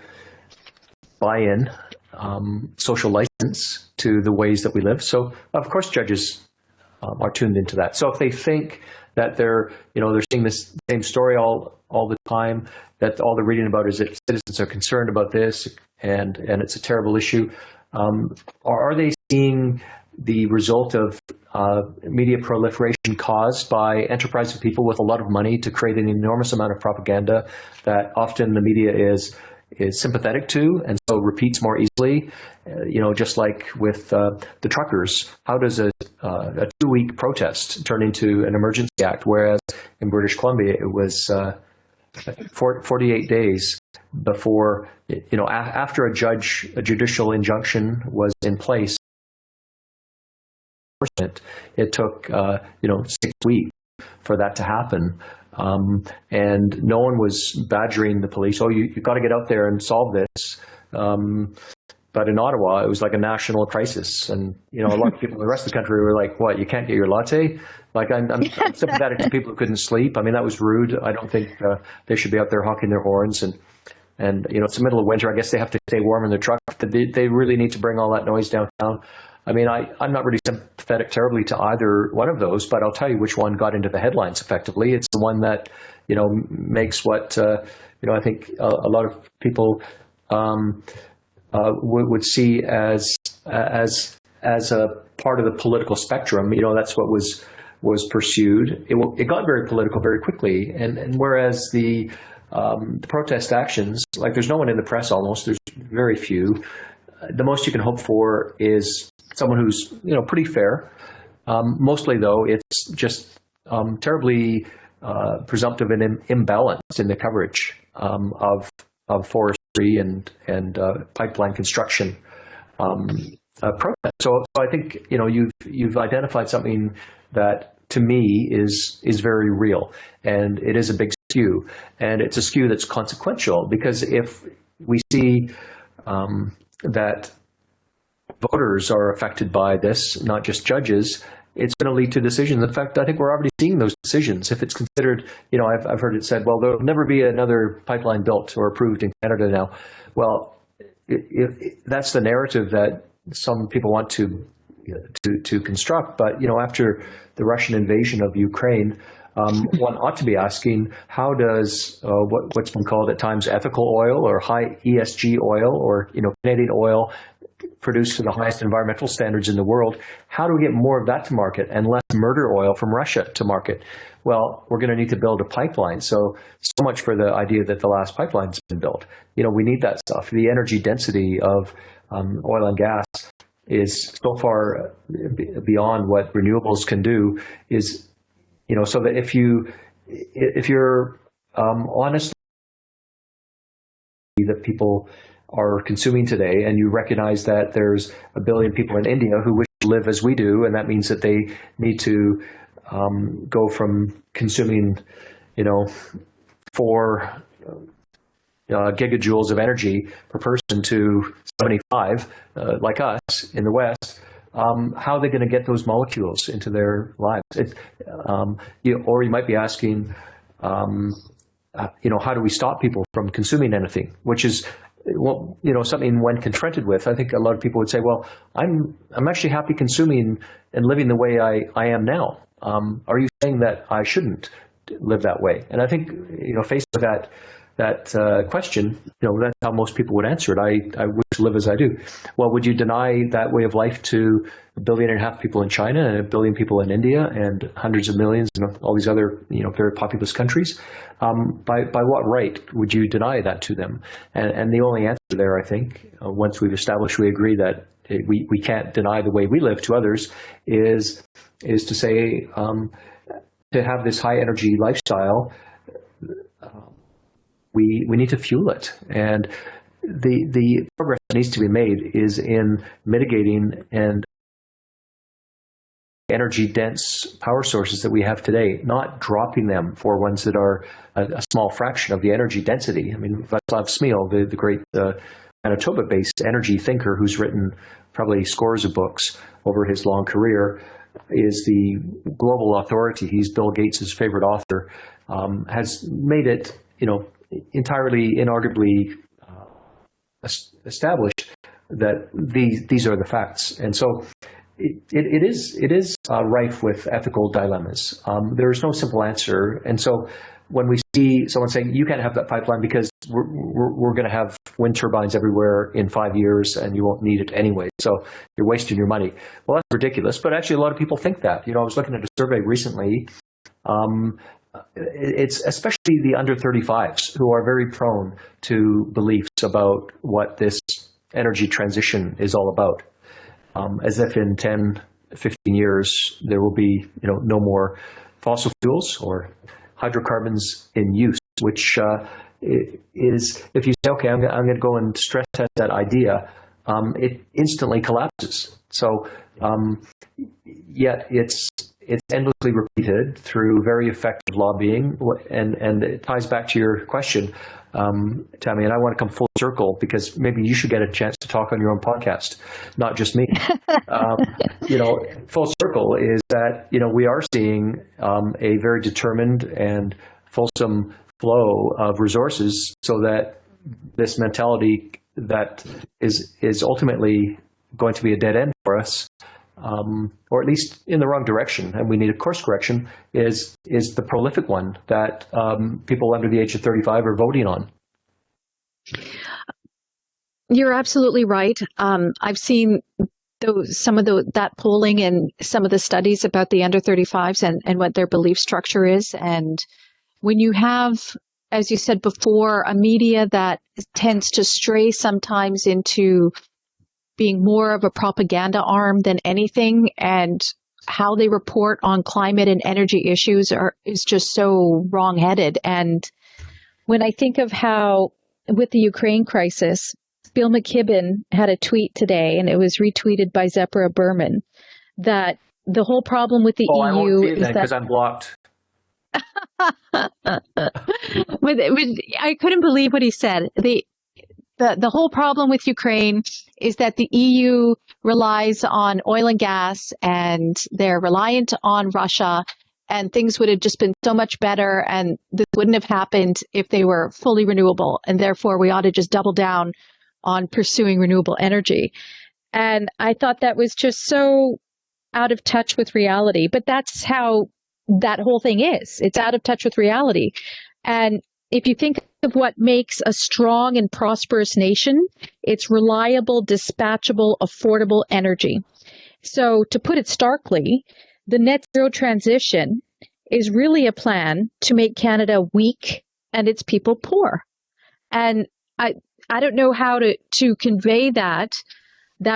buy-in, social license to the ways that we live. So of course judges are tuned into that. So if they think that they're seeing this same story all the time, that all they're reading about is that citizens are concerned about this and it's a terrible issue, are they seeing the result of media proliferation caused by enterprising people with a lot of money to create an enormous amount of propaganda that often the media is sympathetic to and so repeats more easily? Just like with the truckers, how does a 2-week protest turn into an emergency act, whereas in British Columbia it was 48 days before, after a judicial injunction was in place. It took 6 weeks for that to happen, and no one was badgering the police. Oh, you got to get out there and solve this. But in Ottawa, it was like a national crisis, and a lot of people in the rest of the country were like, "What? You can't get your latte?" Like I'm sympathetic to people who couldn't sleep. I mean, that was rude. I don't think they should be out there honking their horns and it's the middle of winter. I guess they have to stay warm in their truck. They really need to bring all that noise downtown. I mean, I'm not really sympathetic terribly to either one of those, but I'll tell you which one got into the headlines effectively. It's the one that, makes what, I think a lot of people would see as a part of the political spectrum. That's what was pursued. It got very political very quickly. And whereas the protest actions, like there's no one in the press almost, there's very few. The most you can hope for is someone who's, pretty fair. Mostly, though, it's just terribly presumptive and imbalanced in the coverage of forestry and pipeline construction protest. So I think you've identified something that to me is very real, and it is a big skew, and it's a skew that's consequential because if we see that voters are affected by this, not just judges, it's going to lead to decisions. In fact, I think we're already seeing those decisions. If it's considered, I've heard it said, well, there'll never be another pipeline built or approved in Canada now. Well, that's the narrative that some people want to construct. But, after the Russian invasion of Ukraine, one ought to be asking, how does what's been called at times ethical oil or high ESG oil or, Canadian oil produced to the highest environmental standards in the world, how do we get more of that to market and less murder oil from Russia to market? Well, we're going to need to build a pipeline. So much for the idea that the last pipeline's been built. We need that stuff. The energy density of oil and gas is so far beyond what renewables can do, is, so that if you're honest that people are consuming today, and you recognize that there's 1 billion people in India who wish to live as we do, and that means that they need to go from consuming, 4 gigajoules of energy per person to 75, like us in the West. How are they going to get those molecules into their lives? Or you might be asking, how do we stop people from consuming anything? Which is, something when confronted with, I think a lot of people would say, well, I'm actually happy consuming and living the way I am now. Are you saying that I shouldn't live that way? And I think, faced with that question, that's how most people would answer it. I wish to live as I do. Well, would you deny that way of life to 1.5 billion people in China and 1 billion people in India and hundreds of millions in all these other, very populous countries? By what right would you deny that to them? And the only answer there, I think, once we've established we agree that we can't deny the way we live to others, is to say, to have this high energy lifestyle, we need to fuel it. And the progress that needs to be made is in mitigating and energy dense power sources that we have today, not dropping them for ones that are a small fraction of the energy density. I mean, Václav Smil, the great Manitoba-based energy thinker who's written probably scores of books over his long career, is the global authority. He's Bill Gates' favorite author, has made it, entirely inarguably established that these are the facts. And so it is rife with ethical dilemmas. There is no simple answer. And so when we see someone saying, you can't have that pipeline because we're going to have wind turbines everywhere in 5 years and you won't need it anyway, so you're wasting your money. Well, that's ridiculous. But actually, a lot of people think that. I was looking at a survey recently. It's especially the under 35s who are very prone to beliefs about what this energy transition is all about. As if in 10, 15 years, there will be no more fossil fuels or hydrocarbons in use, which is, if you say, okay, I'm going to go and stress test that idea, it instantly collapses. So yet it's endlessly repeated through very effective lobbying, and it ties back to your question, Tammy, and I want to come full circle because maybe you should get a chance to talk on your own podcast, not just me. Full circle is that, we are seeing a very determined and fulsome flow of resources, so that this mentality that is ultimately going to be a dead end for us, or at least in the wrong direction, and we need a course correction, is the prolific one that people under the age of 35 are voting on. You're absolutely right. I've seen that polling and some of the studies about the under 35s and what their belief structure is. And when you have, as you said before, a media that tends to stray sometimes into being more of a propaganda arm than anything, and how they report on climate and energy issues is just so wrong-headed. And when I think of how, with the Ukraine crisis, Bill McKibben had a tweet today, and it was retweeted by Zephyr Berman, that the whole problem with the EU I won't see it is then, that because I'm blocked. I couldn't believe what he said. The whole problem with Ukraine is that the EU relies on oil and gas, and they're reliant on Russia, and things would have just been so much better, and this wouldn't have happened if they were fully renewable, and therefore we ought to just double down on pursuing renewable energy. And I thought that was just so out of touch with reality. But that's how that whole thing is. It's out of touch with reality. And if you think of what makes a strong and prosperous nation, it's reliable, dispatchable, affordable energy. So to put it starkly, the net zero transition is really a plan to make Canada weak and its people poor. And I don't know how to convey that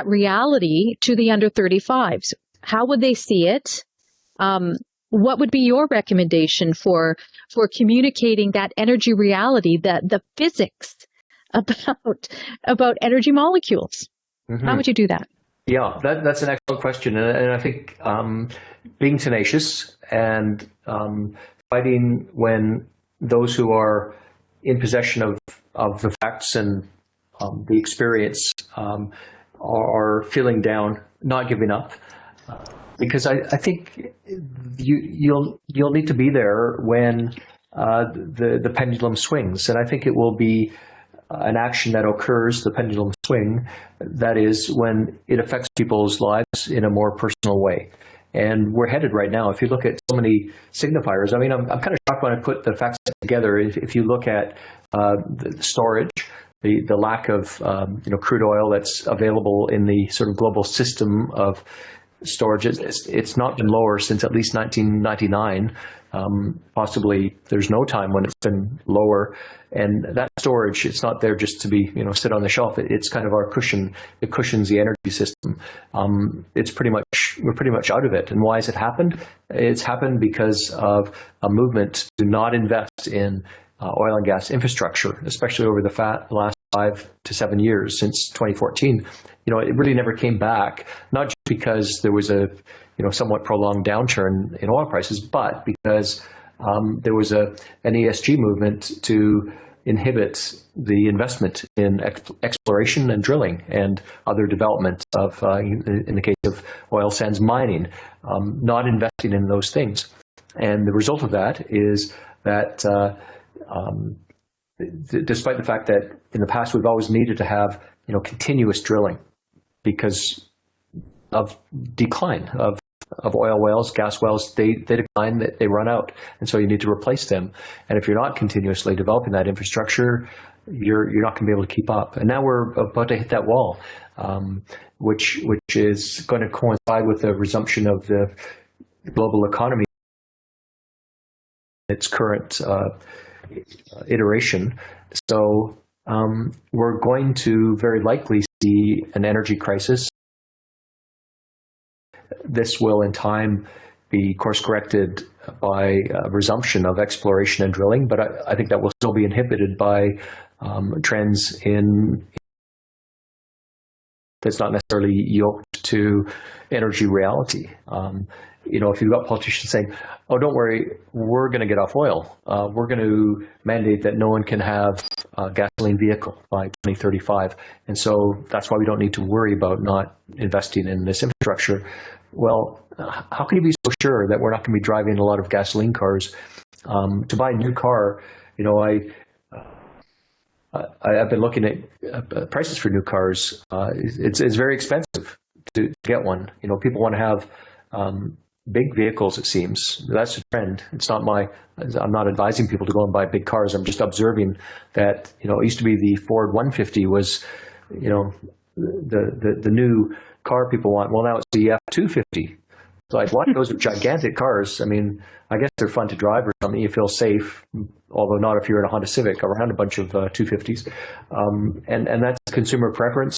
reality to the under 35s. How would they see it? What would be your recommendation for communicating that energy reality, the physics about energy molecules? Mm-hmm. How would you do that? Yeah, that's an excellent question. And I think being tenacious and fighting when those who are in possession of the facts and the experience are feeling down, not giving up. Because I think you'll need to be there when the pendulum swings, and I think it will be an action that occurs, the pendulum swing, that is when it affects people's lives in a more personal way. And we're headed right now. If you look at so many signifiers, I mean, I'm kind of shocked when I put the facts together. If you look at the storage, the lack of crude oil that's available in the sort of global system of storage, it's not been lower since at least 1999. Possibly there's no time when it's been lower. And that storage, it's not there just to be, sit on the shelf. It's kind of our cushion. It cushions the energy system. We're pretty much out of it. And why has it happened? It's happened because of a movement to not invest in oil and gas infrastructure, especially over the last 5 to 7 years since 2014. It really never came back, not just because there was a somewhat prolonged downturn in oil prices, but because there was an ESG movement to inhibit the investment in exploration and drilling and other development of, in the case of oil sands mining, not investing in those things. And the result of that is that despite the fact that in the past we've always needed to have continuous drilling because of decline of oil wells, gas wells, they decline, they run out, and so you need to replace them. And if you're not continuously developing that infrastructure, you're not going to be able to keep up. And now we're about to hit that wall, which is going to coincide with the resumption of the global economy in its current iteration. So we're going to very likely see an energy crisis. This will in time be course corrected by resumption of exploration and drilling, but I think that will still be inhibited by trends that's not necessarily yoked to energy reality. If you've got politicians saying, oh, don't worry, we're going to get off oil. We're going to mandate that no one can have a gasoline vehicle by 2035. And so that's why we don't need to worry about not investing in this infrastructure. Well, how can you be so sure that we're not going to be driving a lot of gasoline cars? To buy a new car, I've been looking at prices for new cars. It's very expensive to get one. People want to have big vehicles, it seems. That's a trend. I'm not advising people to go and buy big cars. I'm just observing that, it used to be the Ford 150 was, the new car people want. Well, now it's the F-250. It's like, what? Those are gigantic cars. I mean, I guess they're fun to drive or something. You feel safe, although not if you're in a Honda Civic around a bunch of 250s. And that's consumer preference.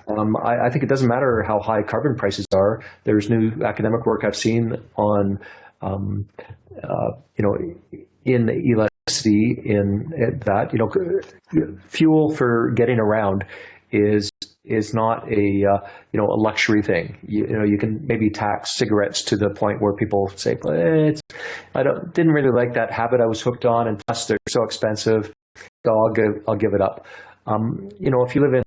I think it doesn't matter how high carbon prices are. There's new academic work I've seen on, in electricity, in that, fuel for getting around is not a luxury thing. You can maybe tax cigarettes to the point where people say, didn't really like that habit I was hooked on, and plus they're so expensive, so I'll give it up. If you live in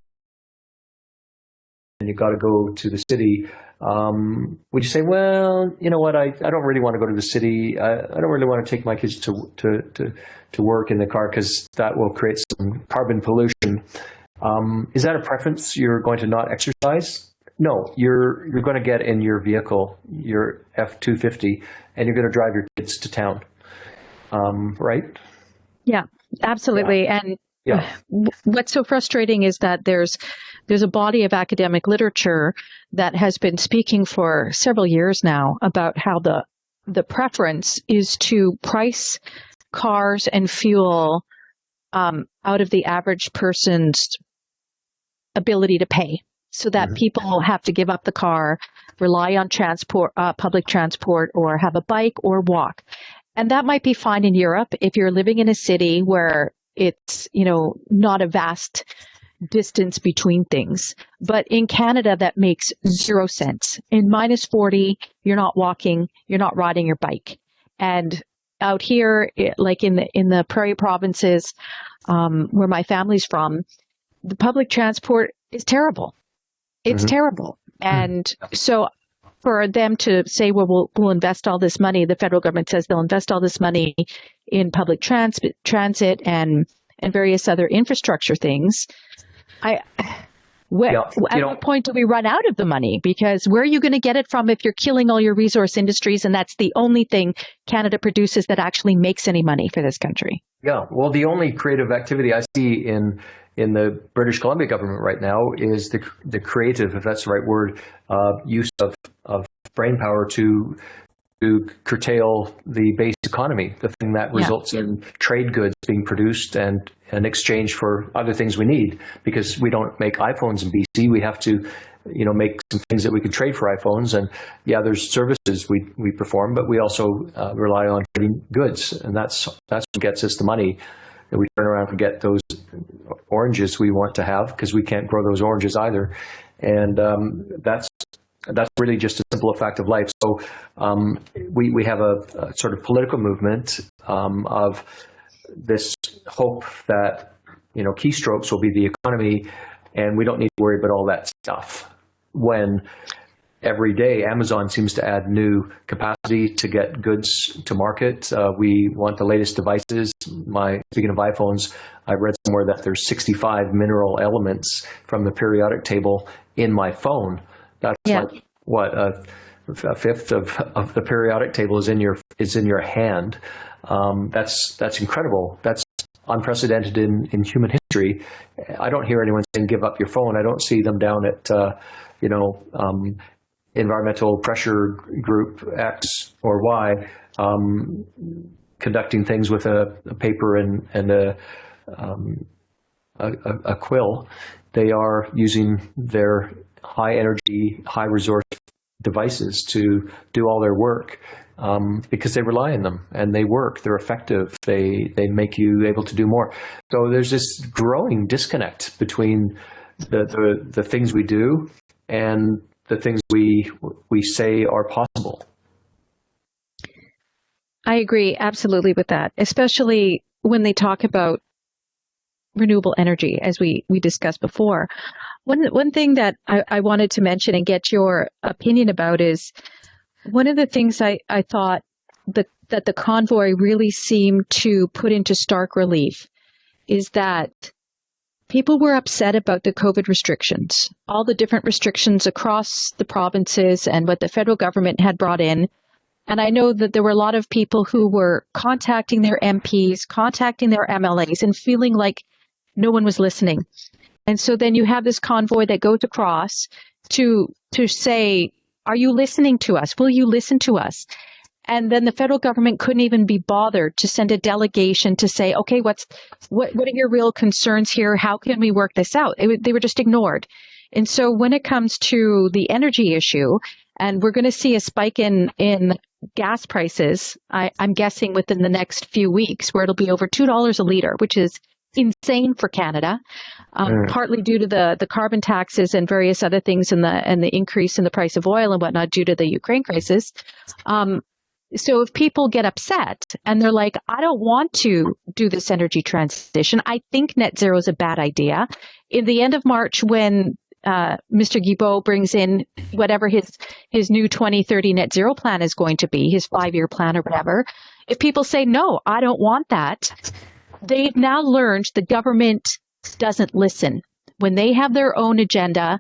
and you've got to go to the city, would you say, well, you know what, I don't really want to go to the city. I don't really want to take my kids to work in the car because that will create some carbon pollution. Is that a preference you're going to not exercise? No, you're going to get in your vehicle, your F-250, and you're going to drive your kids to town, right? Yeah, absolutely. Yeah. And what's so frustrating is that there's a body of academic literature that has been speaking for several years now about how the preference is to price cars and fuel out of the average person's ability to pay, so that people have to give up the car, rely on transport, public transport, or have a bike or walk. And that might be fine in Europe if you're living in a city where it's, not a vast distance between things. But in Canada, that makes 0 sense. In -40, you're not walking, you're not riding your bike. And out here, like in the prairie provinces, where my family's from, the public transport is terrible. It's terrible. And so for them to say, well, we'll invest all this money, the federal government says they'll invest all this money in public transit and various other infrastructure things. At what point do we run out of the money? Because where are you going to get it from if you're killing all your resource industries and that's the only thing Canada produces that actually makes any money for this country? Yeah, well, the only creative activity I see in the British Columbia government right now is the creative, if that's the right word, use of brain power to to curtail the base economy, the thing that results in trade goods being produced and in exchange for other things we need. Because we don't make iPhones in BC, we have to, make some things that we can trade for iPhones. And there's services we perform, but we also rely on trading goods, and that's what gets us the money. And we turn around and get those oranges we want to have because we can't grow those oranges either. And that's really just a simple fact of life. So we have a sort of political movement of this hope that, keystrokes will be the economy and we don't need to worry about all that stuff. When every day Amazon seems to add new capacity to get goods to market. We want the latest devices. Speaking of iPhones, I read somewhere that there's 65 mineral elements from the periodic table in my phone. That's like what a fifth of the periodic table is in your hand. That's incredible. That's unprecedented in human history. I don't hear anyone saying give up your phone. I don't see them down at environmental pressure group X or Y conducting things with a paper and a quill. They are using their high energy, high resource devices to do all their work because they rely on them and they work. They're effective. They make you able to do more. So there's this growing disconnect between the things we do and the things we say are possible. I agree absolutely with that, especially when they talk about renewable energy, as we discussed before. One thing that I wanted to mention and get your opinion about is one of the things I thought that the convoy really seemed to put into stark relief is that people were upset about the COVID restrictions, all the different restrictions across the provinces and what the federal government had brought in. And I know that there were a lot of people who were contacting their MPs, contacting their MLAs and feeling like no one was listening. And so then you have this convoy that goes across to say, are you listening to us? Will you listen to us? And then the federal government couldn't even be bothered to send a delegation to say, okay, what are your real concerns here? How can we work this out? They were just ignored. And so when it comes to the energy issue, and we're going to see a spike in gas prices, I'm guessing within the next few weeks, where it'll be over $2 a liter, which is insane for Canada, partly due to the carbon taxes and various other things and the increase in the price of oil and whatnot due to the Ukraine crisis. So if people get upset and they're like, I don't want to do this energy transition, I think net zero is a bad idea. In the end of March, when Mr. Guilbeault brings in whatever his new 2030 net zero plan is going to be, his 5-year plan or whatever, if people say, no, I don't want that, they've now learned the government doesn't listen. When they have their own agenda,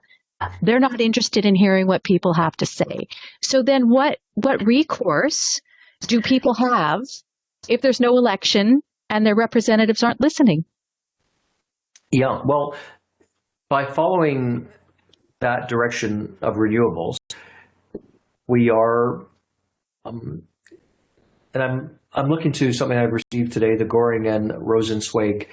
they're not interested in hearing what people have to say. So then what recourse do people have if there's no election and their representatives aren't listening? Yeah, well, by following that direction of renewables, we are, and I'm looking to something I received today, the Goring and Rosenzweig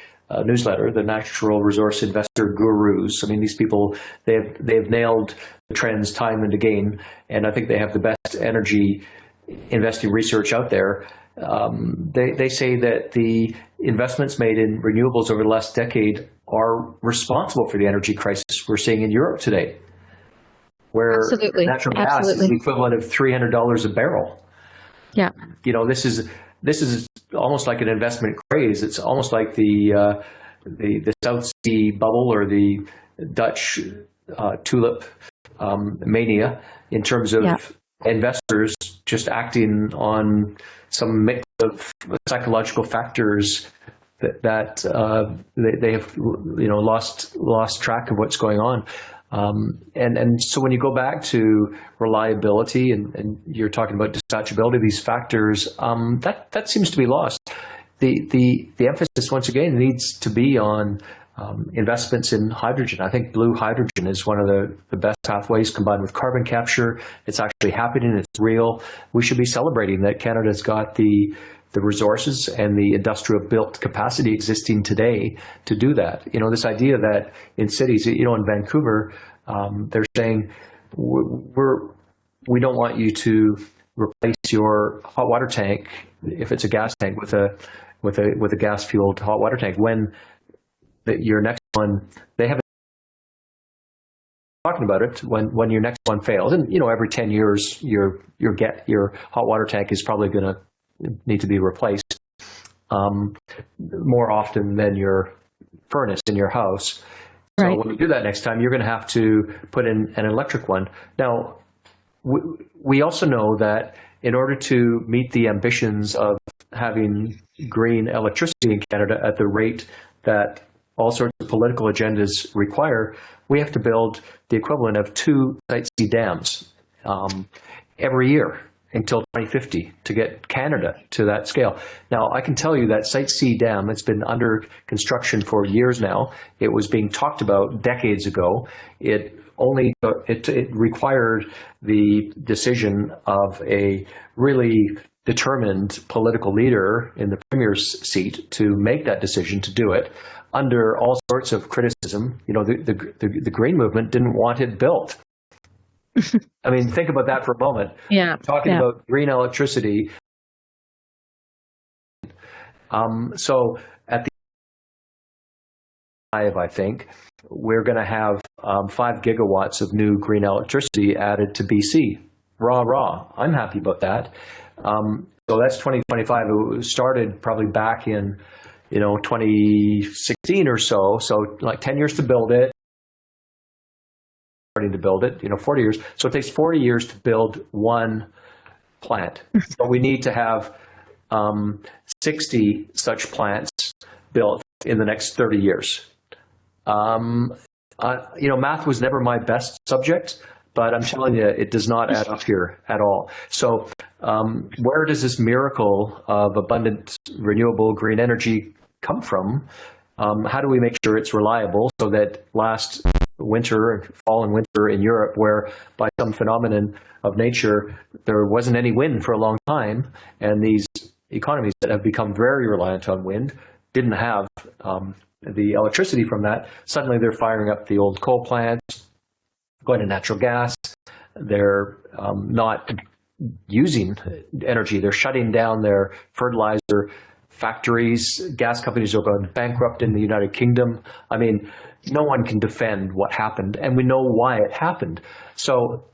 newsletter, the natural resource investor gurus. I mean, these people, they've nailed the trends time and again, and I think they have the best energy investing research out there. They say that the investments made in renewables over the last decade are responsible for the energy crisis we're seeing in Europe today, where natural gas is the equivalent of $300 a barrel. Yeah, this is almost like an investment craze. It's almost like the South Sea bubble or the Dutch tulip mania in terms of investors just acting on some mix of psychological factors that they have lost track of what's going on. And so when you go back to reliability and you're talking about dispatchability, these factors, that seems to be lost. The emphasis once again needs to be on investments in hydrogen. I think blue hydrogen is one of the best pathways combined with carbon capture. It's actually happening. It's real. We should be celebrating that Canada's got the resources and the industrial built capacity existing today to do that. This idea that in cities, in Vancouver, they're saying we don't want you to replace your hot water tank if it's a gas tank with a gas fueled hot water tank when your next one, they haven't talking about it when your next one fails. And every 10 years your hot water tank is probably going to need to be replaced more often than your furnace in your house. So Right. when you do that next time, you're going to have to put in an electric one. Now, we also know that in order to meet the ambitions of having green electricity in Canada at the rate that all sorts of political agendas require, we have to build the equivalent of 2 Site C dams every year until 2050 to get Canada to that scale. Now, I can tell you that Site C dam, it's been under construction for years now. It was being talked about decades ago. It required the decision of a really determined political leader in the premier's seat to make that decision to do it under all sorts of criticism. The Green movement didn't want it built. I mean, think about that for a moment. Yeah. Talking about green electricity. So at the I think we're going to have 5 gigawatts of new green electricity added to BC. Rah. I'm happy about that. So that's 2025. It started probably back in 2016 or so. So like 10 years to build it. Starting to build it, 40 years. So it takes 40 years to build one plant. But we need to have 60 such plants built in the next 30 years. Math was never my best subject, but I'm telling you, it does not add up here at all. So where does this miracle of abundant, renewable green energy come from? How do we make sure it's reliable so that last fall and winter in Europe, where by some phenomenon of nature, there wasn't any wind for a long time, and these economies that have become very reliant on wind didn't have the electricity from that. Suddenly they're firing up the old coal plants, going to natural gas. They're not using energy. They're shutting down their fertilizer factories. Gas companies are going bankrupt in the United Kingdom. I mean, no one can defend what happened, and we know why it happened. So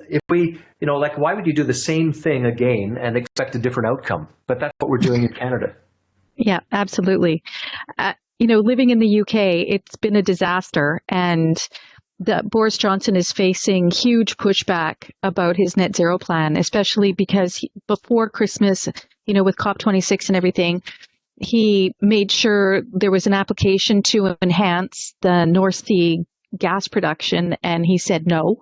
if we, why would you do the same thing again and expect a different outcome? But that's what we're doing in Canada. Yeah, absolutely. Living in the UK, it's been a disaster, and Boris Johnson is facing huge pushback about his net zero plan, especially because before Christmas, with COP26 and everything, he made sure there was an application to enhance the North Sea gas production, and he said no.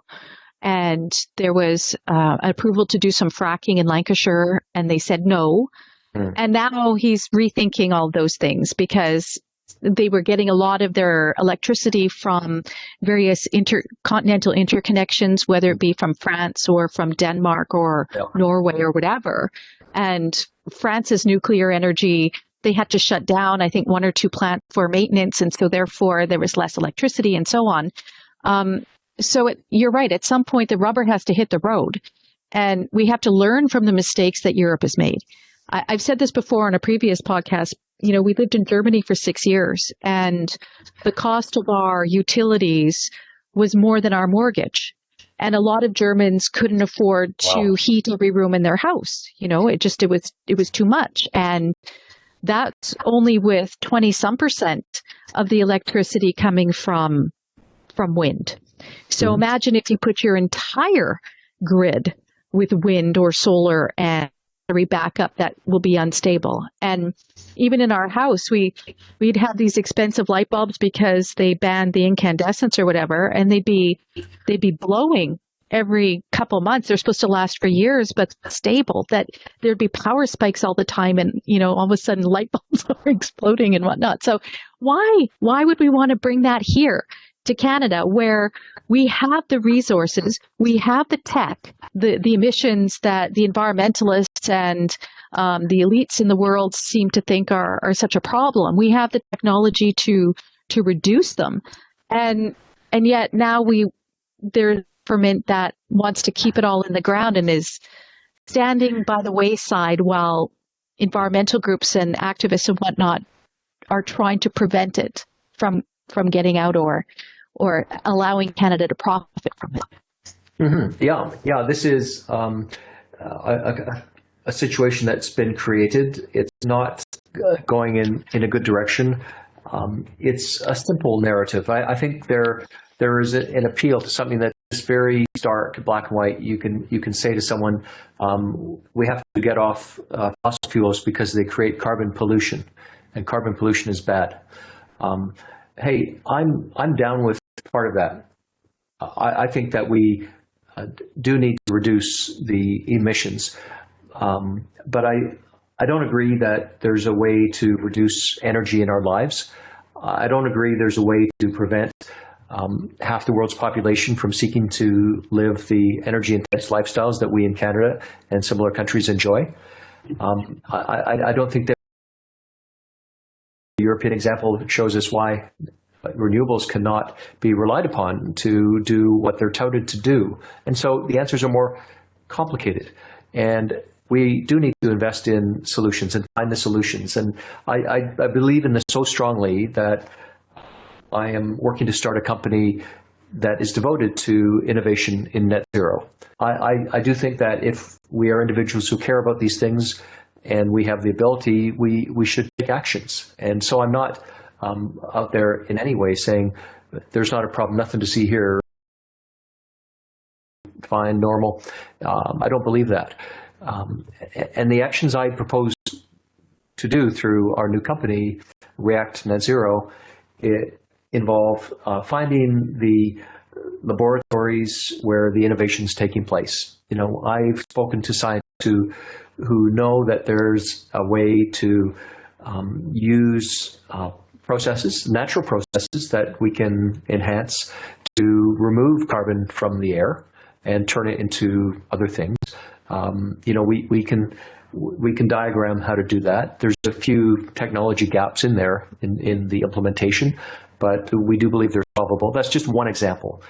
And there was approval to do some fracking in Lancashire, and they said no. And now he's rethinking all those things because they were getting a lot of their electricity from various intercontinental interconnections, whether it be from France or from Denmark or Norway or whatever. And France's nuclear energy, they had to shut down, I think, 1 or 2 plants for maintenance. And so therefore there was less electricity and so on. You're right. At some point, the rubber has to hit the road, and we have to learn from the mistakes that Europe has made. I've said this before on a previous podcast. We lived in Germany for 6 years, and the cost of our utilities was more than our mortgage. And a lot of Germans couldn't afford to heat every room in their house. It was too much. And that's only with 20% of the electricity coming from wind. So imagine if you put your entire grid with wind or solar and battery backup, that will be unstable. And even in our house, we'd have these expensive light bulbs because they banned the incandescents or whatever, and they'd be blowing every couple months. They're supposed to last for years, but stable, that there'd be power spikes all the time. And, all of a sudden light bulbs are exploding and whatnot. So why would we want to bring that here to Canada, where we have the resources, we have the tech, the emissions that the environmentalists and the elites in the world seem to think are such a problem. We have the technology to reduce them. And yet now there's government that wants to keep it all in the ground and is standing by the wayside while environmental groups and activists and whatnot are trying to prevent it from getting out or allowing Canada to profit from it. Mm-hmm. Yeah. This is a situation that's been created. It's not going in a good direction. It's a simple narrative. I think there is an appeal to something that is very stark, black and white. You can say to someone, we have to get off fossil fuels because they create carbon pollution, and carbon pollution is bad. Hey, I'm down with part of that. I think that we do need to reduce the emissions, but I don't agree that there's a way to reduce energy in our lives. I don't agree there's a way to prevent half the world's population from seeking to live the energy-intense lifestyles that we in Canada and similar countries enjoy. I don't think that the European example shows us why renewables cannot be relied upon to do what they're touted to do. And so the answers are more complicated. And we do need to invest in solutions and find the solutions. And I believe in this so strongly that I am working to start a company that is devoted to innovation in net zero. I do think that if we are individuals who care about these things and we have the ability, we should take actions. And so I'm not out there in any way saying there's not a problem, nothing to see here, fine, normal. I don't believe that. And the actions I propose to do through our new company, React Net Zero, it involve finding the laboratories where the innovation is taking place. I've spoken to scientists who know that there's a way to use processes, natural processes that we can enhance to remove carbon from the air and turn it into other things. We can diagram how to do that. There's a few technology gaps in there in the implementation, but we do believe they're solvable. That's just one example.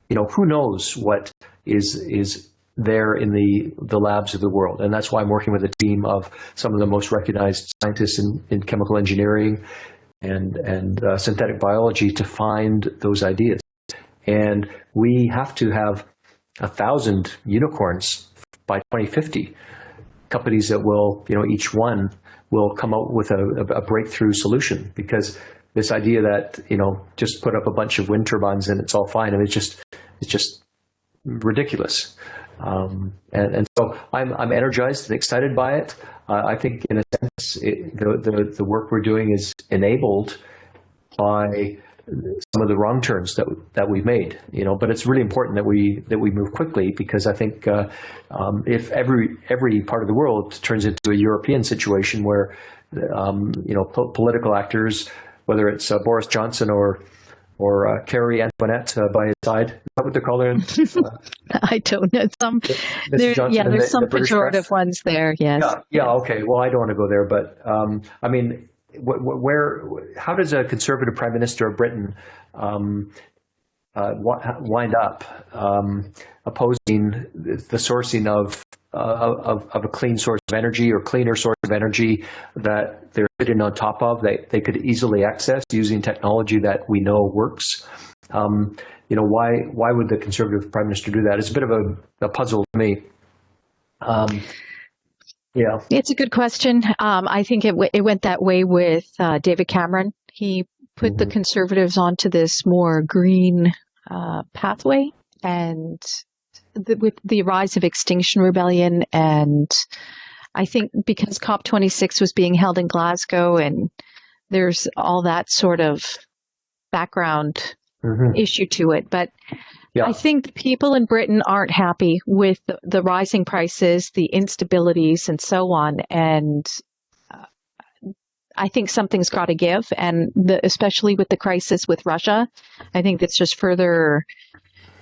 Who knows what is there in the labs of the world, and that's why I'm working with a team of some of the most recognized scientists in chemical engineering and synthetic biology to find those ideas. And we have to have 1,000 unicorns by 2050. Companies that will, each one will come out with a breakthrough solution, because this idea that, just put up a bunch of wind turbines and it's all fine, and it's just ridiculous. And so I'm energized and excited by it. I think in a sense, the work we're doing is enabled by some of the wrong turns that we've made, but it's really important that we move quickly, because I think if every part of the world turns into a European situation where political actors, whether it's Boris Johnson or Carrie Antoinette by his side, is that what they're calling? I don't know. There's some pejorative ones there. Yes. Yeah. Okay. Well, I don't want to go there, but I mean, how does a conservative prime minister of Britain wind up opposing the sourcing of a clean source of energy or cleaner source of energy that they're sitting on top of, that they could easily access using technology that we know works? Why would the conservative prime minister do that? It's a bit of a puzzle to me. Yeah, it's a good question. I think it went that way with David Cameron. He put the Conservatives onto this more green pathway, and with the rise of Extinction Rebellion, and I think because COP26 was being held in Glasgow, and there's all that sort of background issue to it. But Yeah. I think people in Britain aren't happy with the rising prices, the instabilities, and so on. And I think something's got to give, and especially with the crisis with Russia, I think that's just further.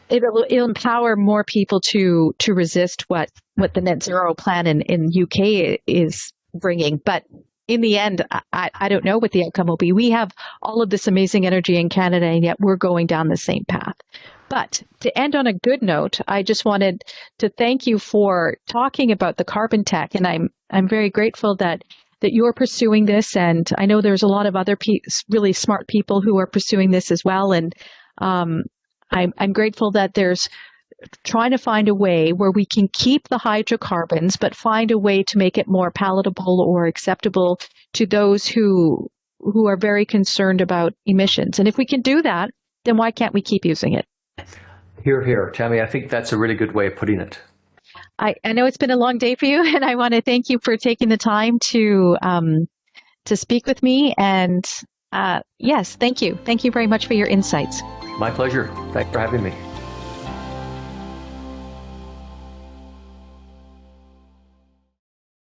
It'll empower more people to resist what the net zero plan in UK is bringing. But in the end, I don't know what the outcome will be. We have all of this amazing energy in Canada, and yet we're going down the same path. But to end on a good note, I just wanted to thank you for talking about the carbon tech, and I'm very grateful that you're pursuing this, and I know there's a lot of other really smart people who are pursuing this as well, and I'm grateful that there's trying to find a way where we can keep the hydrocarbons, but find a way to make it more palatable or acceptable to those who are very concerned about emissions. And if we can do that, then why can't we keep using it? Hear, hear. Tammy, I think that's a really good way of putting it. I know it's been a long day for you, and I want to thank you for taking the time to speak with me. And yes, thank you. Thank you very much for your insights. My pleasure. Thanks for having me.